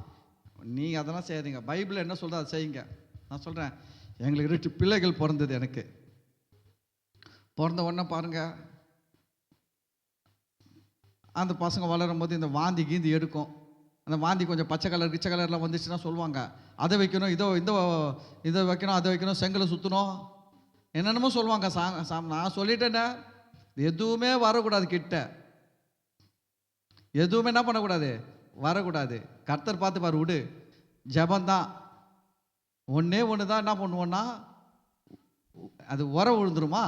நீங்கள் அதெல்லாம் செய்யாதீங்க. பைபிள் என்ன சொல்கிறா அதை செய்யுங்க. நான் சொல்கிறேன், எங்களுக்கு 2 பிள்ளைகள் பிறந்தது. எனக்கு பிறந்த உடனே பாருங்கள், அந்த பசங்க வளரும் போது இந்த வாந்தி கீந்தி எடுக்கும். அந்த வாந்தி கொஞ்சம் பச்சை கலர் கிச்சை கலர்லாம் வந்துச்சுன்னா சொல்லுவாங்க, அதை வைக்கணும், இதை வைக்கணும், அதை வைக்கணும், செங்கலை சுற்றணும், என்னென்னமோ சொல்லுவாங்க. நான் சொல்லிட்டேனே, எதுவுமே வரக்கூடாது கிட்ட, எதுவுமே என்ன பண்ணக்கூடாது, வரக்கூடாது. கர்த்தர் பார்த்து பாரு, விடு. ஜபந்தான் ஒன்று தான். என்ன பண்ணுவோன்னா, அது விழுந்துருமா,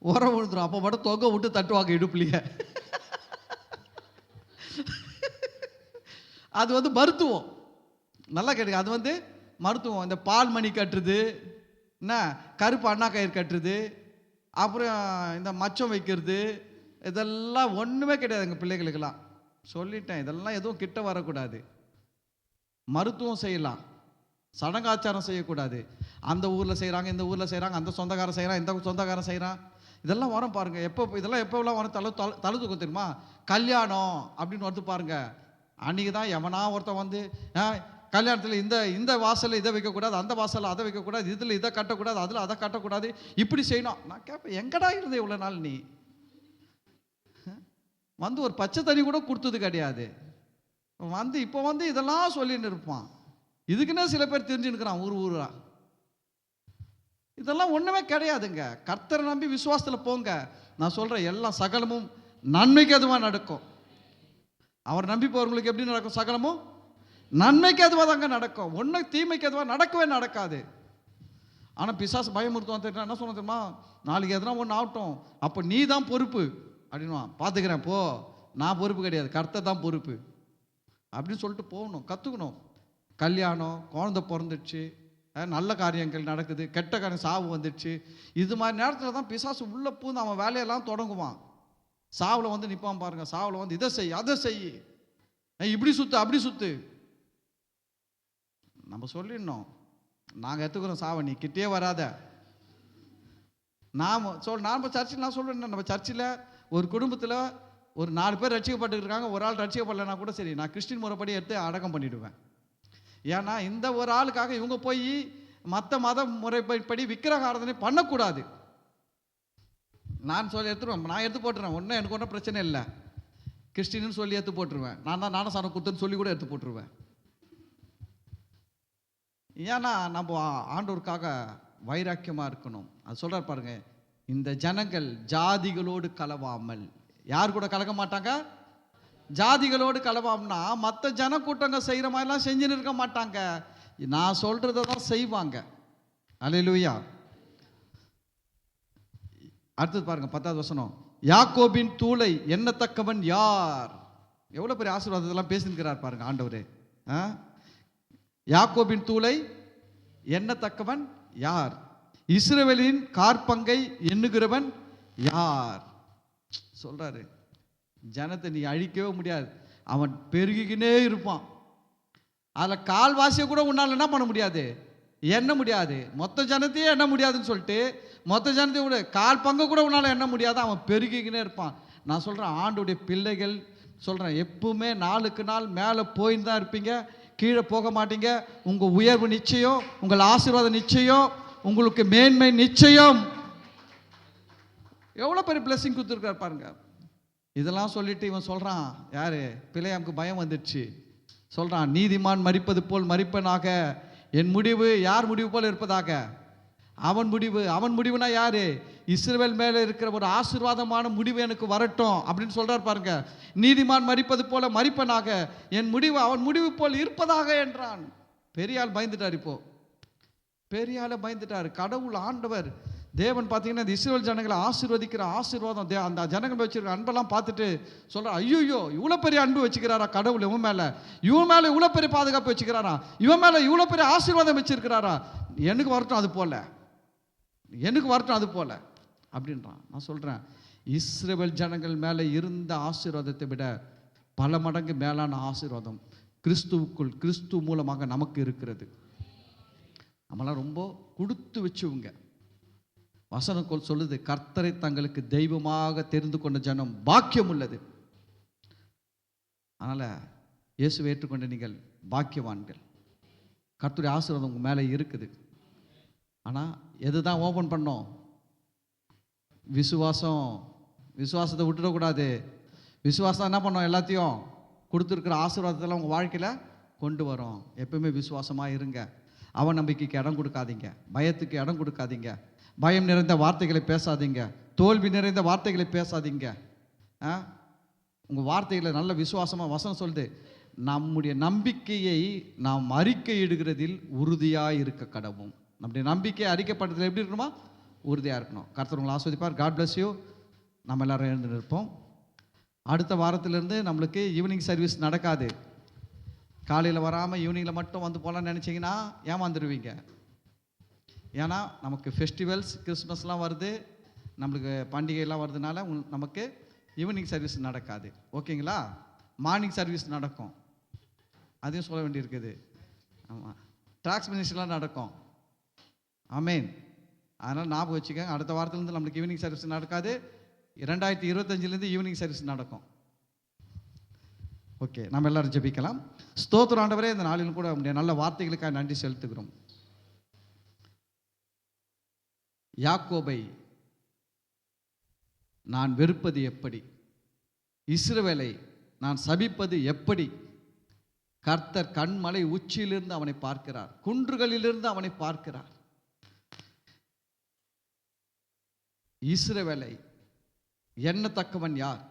விழுந்துரும். அப்போ மட்டும் தொகை விட்டு தட்டுவாங்க இடுப்புலையே. அது மருத்துவம். நல்லா கேட்டுங்க, அது மருத்துவம். இந்த பால் மணி கட்டுறது, என்ன கருப்பு அண்ணா கயிறு கட்டுறது, அப்புறம் இந்த மச்சம் வைக்கிறது, இதெல்லாம் ஒன்றுமே கிடையாது எங்கள் பிள்ளைகளுக்கெல்லாம். சொல்லிட்டேன், இதெல்லாம் எதுவும் கிட்ட வரக்கூடாது. மருத்துவம் செய்யலாம், சடங்காச்சாரம் செய்யக்கூடாது. அந்த ஊரில் செய்கிறாங்க, இந்த ஊரில் செய்கிறாங்க, அந்த சொந்தக்காரன் செய்கிறான், இந்த சொந்தக்காரன் செய்கிறான், இதெல்லாம் வரும் பாருங்கள். இதெல்லாம் எப்போலாம் வரும், தலை தூக்கம் தெரியுமா? கல்யாணம் அப்படின்னு வந்து பாருங்கள். அன்றைக்கி தான் எவனா ஒருத்தன் கல்யாணத்தில் இந்த வாசலில் இதை வைக்கக்கூடாது, அந்த வாசலில் அதை வைக்கக்கூடாது, இதில் இதை கட்டக்கூடாது, அதில் அதை கட்டக்கூடாது, இப்படி செய்யணும். நான் கேட்பேன், எங்கடா இருந்தேன் இவ்வளோ நாள்? நீ ஒரு பச்சை தண்ணி கூட கொடுத்தது கிடையாது. இப்போ இதெல்லாம் சொல்லின்னு இருப்பான். இதுக்குன்னே சில பேர் தெரிஞ்சுன்னுக்கிறான் ஊரா. இதெல்லாம் ஒன்றுமே கிடையாதுங்க. கர்த்தரை நம்பி விசுவாசத்தில் போங்க. நான் சொல்கிறேன், எல்லாம் சகலமும் நன்மைக்கு அதுவாக நடக்கும். அவர் நம்பி போகிறவங்களுக்கு எப்படி நடக்கும்? சகலமும் நன்மைக்கு அதுவாக தாங்க நடக்கும். ஒன்றும் தீமைக்கு அதுவாக நடக்கவே நடக்காது. ஆனால் பிசாசு பயமுறுத்துவான். என்ன சொன்ன தெரியுமா? நாளைக்கு எதனா ஒன்று ஆகட்டும், அப்போ நீ தான் பொறுப்பு அப்படின்வான். பார்த்துக்கிறேன் போ, நான் பொறுப்பு கிடையாது, கர்த்தர் தான் பொறுப்பு அப்படின்னு சொல்லிட்டு போகணும், கற்றுக்கணும். கல்யாணம், குழந்தை பிறந்துடுச்சு, நல்ல காரியங்கள் நடக்குது, கெட்ட காரியம் சாவு வந்துடுச்சு, இது மாதிரி நேரத்தில் தான் பிசாசு உள்ளே பூந்து அவன் வேலையெல்லாம் தொடங்குவான். சாவில் நிற்பான் பாருங்க. சாவில் இதை செய், அதை செய், இப்படி சுத்து, அப்படி சுத்து. நம்ம சொல்லிடணும், நாங்கள் எடுத்துக்கிறோம் சாவை, நீ கிட்டே வராத. நான் சர்ச்சில் நான் சொல்கிறேன், நம்ம சர்ச்சில் ஒரு குடும்பத்தில் ஒரு 4 பேர் ரட்சிக்கப்பட்டு இருக்காங்க, ஒரு ஆள் ரட்சிக்கப்படலைன்னா கூட சரி, நான் கிறிஸ்டின் முறைப்படி எடுத்து அடக்கம் பண்ணிவிடுவேன். ஏன்னா இந்த ஒரு ஆளுக்காக இவங்க போய் மற்ற மத முறைப்படி விக்கிரக ஆராதனை பண்ணக்கூடாது. நான் எடுத்துருவேன், நான் எடுத்து போட்டுருவேன், ஒன்றும் எனக்கு ஒன்றும் பிரச்சனை இல்லை. கிறிஸ்டின்னு சொல்லி எடுத்து போட்டுருவேன். நான் தான் ஞானஸ்நானம் கொடுத்தேன்னு சொல்லி கூட எடுத்து போட்டுருவேன். ஏன்னா நம்ம ஆண்டவருக்காக வைராக்கியமாக இருக்கணும். அது சொல்கிறார் பாருங்க, இந்த ஜனங்கள் ஜாதிகளோடு கலவாமல். யார் கூட கலக்க மாட்டாங்க? ஜாதிகளோடு கலவாம்னா மற்ற ஜன கூட்டங்க செய்கிற மாதிரிலாம் செஞ்சுன்னு இருக்க மாட்டாங்க, நான் சொல்கிறத தான் செய்வாங்க. அல்லேலூயா. அடுத்தது பாருங்க, 10வது வசனம். யாக்கோபின் தூளை எண்ணத்தக்கவன் யார்? எவ்வளோ பெரிய ஆசீர்வாதத்தெல்லாம் பேசியிருக்கிறார் பாருங்க ஆண்டவர். யாக்கோபின் தூளை எண்ணத்தக்கவன் யார்? இஸ்ரவேலின் காற்பங்கை எண்ணுகிறவன் யார்? சொல்றாரு, ஜனத்தை நீ அழிக்கவே முடியாது, அவன் பெருகிக்கினே இருப்பான். அதில் கால்வாசியை கூட உன்னால் என்ன பண்ண முடியாது, எண்ண முடியாது. மொத்த ஜனத்தையே எண்ண முடியாதுன்னு சொல்லிட்டு மொத்த ஜனத்தையும் கூட கால் பங்கு கூட உன்னால் எண்ண முடியாது, அவன் பெருகிக்கினே இருப்பான். நான் சொல்கிறேன், ஆண்டுடைய பிள்ளைகள் சொல்கிறேன், எப்பவுமே நாளுக்கு நாள் மேலே போயின்னு தான் இருப்பீங்க, கீழே போக மாட்டீங்க. உங்கள் உயர்வு நிச்சயம், உங்கள் ஆசீர்வாதம் நிச்சயம், உங்களுக்கு மேன்மை நிச்சயம். எவ்வளோ பெரிய பிளெஸிங் கொடுத்துருக்காரு பாருங்க. இதெல்லாம் சொல்லிட்டு இவன் சொல்கிறான், யார்? பிலேயாமுக்கு பயம் வந்துடுச்சு. சொல்கிறான், நீதிமான் மரிப்பது போல் மரிப்பனாக, என் முடிவு யார் முடிவு போல் இருப்பதாக? அவன் முடிவு. அவன் முடிவுனா யாரு? இஸ்ரவேல் மேலே இருக்கிற ஒரு ஆசீர்வாதமான முடிவு எனக்கு வரட்டும் அப்படின்னு சொல்றார் பாருங்க. நீதிமான் மரிப்பது போல மரிப்பனாக, என் முடிவு அவன் முடிவு போல் இருப்பதாக என்றான். பெரிய ஆள் பயந்துட்டார். இப்போ பெரிய ஆளை பயந்துட்டார். கடவுள் ஆண்டவர் தேவன் பார்த்தீங்கன்னா இந்த இஸ்ரவேல் ஜனங்களை ஆசீர்வதிக்கிற ஆசீர்வாதம், அந்த ஜனங்கள் வச்சிருக்கிற அன்பெல்லாம் பார்த்துட்டு சொல்ற, ஐயோ இவ்வளோ பெரிய அன்பு வச்சுக்கிறாரா கடவுள் இவன் மேலே இவ்வளோ பெரிய பாதுகாப்பு வச்சுக்கிறாரா, இவன் மேலே இவ்வளோ பெரிய ஆசீர்வாதம் வச்சிருக்கிறாரா, எனக்கு வரட்டும் அது போல, எனக்கு வரட்டும் அது போல அப்படின்றான். நான் சொல்கிறேன், இஸ்ரவேல் ஜனங்கள் மேலே இருந்த ஆசீர்வாதத்தை விட பல மடங்கு மேலான ஆசீர்வாதம் கிறிஸ்துவுக்குள், கிறிஸ்து மூலமாக நமக்கு இருக்கிறது. நம்மளாம் ரொம்ப கொடுத்து வச்சுவங்க. வசனக்கோள் சொல்லுது, கர்த்தரை தங்களுக்கு தெய்வமாக தெரிந்து கொண்ட ஜனம் பாக்கியம் உள்ளது. அதனால் இயேசுவை ஏற்றுக்கொண்ட நீங்கள் பாக்கியவான்கள். கர்த்தருடைய ஆசீர்வாதம் உங்கள் மேலே இருக்குது. ஆனால் எது தான் ஓப்பன் பண்ணோம்? விசுவாசம். விசுவாசத்தை விட்டுடக்கூடாது. விசுவாசம் என்ன பண்ணோம்? எல்லாத்தையும் கொடுத்துருக்கிற ஆசீர்வாதத்தெல்லாம் உங்கள் வாழ்க்கையில் கொண்டு வரும். எப்பவுமே விசுவாசமாக இருங்க. அவநம்பிக்கைக்கு இடம் கொடுக்காதீங்க, பயத்துக்கு இடம் கொடுக்காதீங்க, பயம் நிறைந்த வார்த்தைகளை பேசாதீங்க, தோல்வி நிறைந்த வார்த்தைகளை பேசாதீங்க. உங்கள் வார்த்தைகளை நல்ல விசுவாசமாக வசனம் சொல்லுது, நம்முடைய நம்பிக்கையை நாம் அறிக்கையிடுகிறதில் உறுதியாக இருக்க கடவும். நம்முடைய நம்பிக்கையை அறிக்கைப்படுறதுல எப்படி இருக்கணுமா? உறுதியாக இருக்கணும். கர்த்தர் உங்களை ஆஸ்வதிப்பார். God bless you. நம்ம எல்லாரும் எழுந்து நிற்போம். அடுத்த வாரத்திலேருந்து நம்மளுக்கு ஈவினிங் சர்வீஸ் நடக்காது. காலையில் வராமல் ஈவினிங்கில் மட்டும் வந்து போகலான்னு நினச்சிங்கன்னா ஏமாந்துடுவீங்க. ஏன்னா நமக்கு ஃபெஸ்டிவல்ஸ், கிறிஸ்மஸ்லாம் வருது, நம்மளுக்கு பண்டிகைலாம் வருதுனால நமக்கு ஈவினிங் சர்வீஸ் நடக்காது. ஓகேங்களா? மார்னிங் சர்வீஸ் நடக்கும், அதையும் சொல்ல வேண்டியிருக்குது. ஆமாம், ட்ராக்ஸ் மினிஸ்ட்ரிலாம் நடக்கும். ஆமேன். அதனால் ஞாபகம் வச்சுக்கோங்க. அடுத்த வாரத்துலேருந்து நம்மளுக்கு ஈவினிங் சர்வீஸ் நடக்காது. 2025 ஈவினிங் சர்வீஸ் நடக்கும். ஓகே, நம்ம எல்லாரும் ஜெபிக்கலாம். ஸ்தோத்திரம் ஆண்டவரே, இந்த நாளிலும் கூட உங்களுடைய நல்ல வார்த்தைகளுக்காக நன்றி செலுத்துகிறோம். யாக்கோபை நான் வெறுப்பது எப்படி, இஸ்ரவேலை நான் சபிப்பது எப்படி? கர்த்தர் கண்மலை உச்சியிலிருந்து அவனை பார்க்கிறார், குன்றுகளிலிருந்து அவனை பார்க்கிறார். இஸ்ரவேலை எண்ணத்தக்கவன் யார்,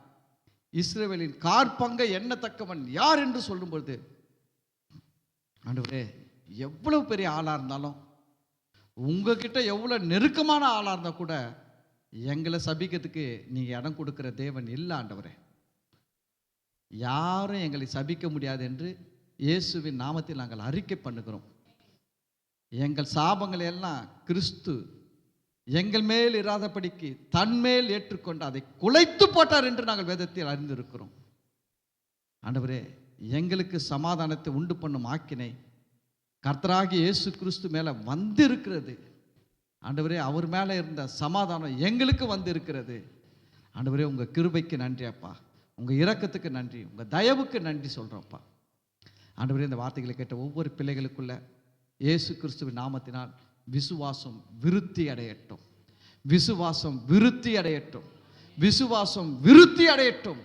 இஸ்ரவேலின் காற்பங்கை எண்ணத்தக்கவன் யார் என்று சொல்லும் பொழுது, ஆண்டவரே, எவ்வளவு பெரிய ஆளாக இருந்தாலும், உங்ககிட்ட எவ்வளோ நெருக்கமான ஆளாக இருந்தால் கூட எங்களை சபிக்கிறதுக்கு நீங்கள் இடம் கொடுக்குற தேவன் இல்லை ஆண்டவரே. யாரும் எங்களை சபிக்க முடியாது என்று இயேசுவின் நாமத்தில் நாங்கள் அறிக்கை பண்ணுகிறோம். எங்கள் சாபங்களை எல்லாம் கிறிஸ்து எங்கள் மேல் இராதபடிக்கு தன்மேல் ஏற்றுக்கொண்டு அதை குலைத்து போட்டார் என்று நாங்கள் வேதத்தில் அறிந்திருக்கிறோம். ஆண்டவரே, எங்களுக்கு சமாதானத்தை உண்டு பண்ணும் ஆக்கினை கர்த்தராகிய இயேசு கிறிஸ்து மேலே வந்திருக்கிறது. ஆண்டவரே, அவர் மேலே இருந்த சமாதானம் எங்களுக்கு வந்திருக்கிறது. ஆண்டவரே, உங்கள் கிருபைக்கு நன்றி அப்பா, உங்கள் இரக்கத்துக்கு நன்றி, உங்கள் தயவுக்கு நன்றி சொல்கிறோம்ப்பா. ஆண்டவரே, இந்த வார்த்தைகளை கேட்ட ஒவ்வொரு பிள்ளைகளுக்குள்ள இயேசு கிறிஸ்துவின் நாமத்தினால் விசுவாசம் விருத்தி அடையட்டும், விசுவாசம் விருத்தி அடையட்டும், விசுவாசம் விருத்தி அடையட்டும்.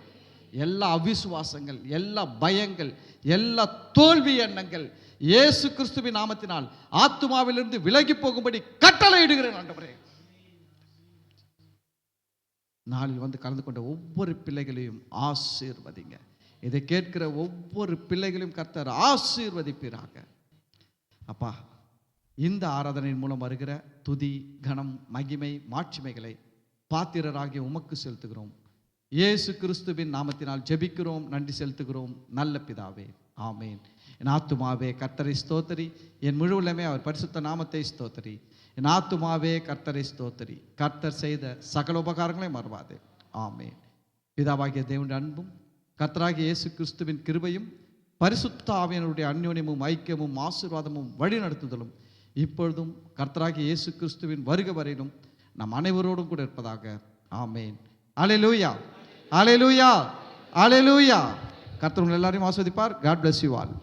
எல்லா அவிசுவாசங்கள், எல்லா பயங்கள், எல்லா தோல்வி எண்ணங்கள் இயேசு கிறிஸ்துவின் நாமத்தினால் ஆத்துமாவிலிருந்து விலகி போகும்படி கட்டளையிடுகிறேன் ஆண்டவரே. நாளில் வந்து கலந்து கொண்ட ஒவ்வொரு பிள்ளைகளையும் ஆசீர்வதிங்க. இதை கேட்கிற ஒவ்வொரு பிள்ளைகளையும் கர்த்தர் ஆசீர்வதிப்பீராக அப்பா. இந்த ஆராதனையின் மூலம் வருகிற துதி, கனம், மகிமை, மாட்சிமைகளை பாத்திரராகிய உமக்கு செலுத்துகிறோம். இயேசு கிறிஸ்துவின் நாமத்தினால் ஜெபிக்கிறோம், நன்றி செலுத்துகிறோம் நல்ல பிதாவே, ஆமேன். என் ஆத்துமாவே கர்த்தரை ஸ்தோத்திரி, என் முழு உள்ளமே அவர் பரிசுத்த நாமத்தை ஸ்தோத்திரி. என் ஆத்துமாவே கர்த்தரை ஸ்தோத்திரி, கர்த்தர் செய்த சகல உபகாரங்களையும் மறவாதே, ஆமேன். பிதாவாகிய தேவனுடைய அன்பும் கர்த்தராகிய இயேசு கிறிஸ்துவின் கிருபையும் பரிசுத்த ஆவியானவருடைய அந்யோன்யமும் ஐக்கியமும் ஆசீர்வாதமும் வழி நடத்துதலும் இப்பொழுதும் கர்த்தராகிய இயேசு கிறிஸ்துவின் வருகை வரையிலும் நம் அனைவரோடும் கூட இருப்பதாக, ஆமேன். அல்லேலூயா, அல்லேலூயா, அல்லேலூயா. கர்த்தர் உங்களை எல்லாரையும் ஆசீர்வதிப்பார். God bless you all.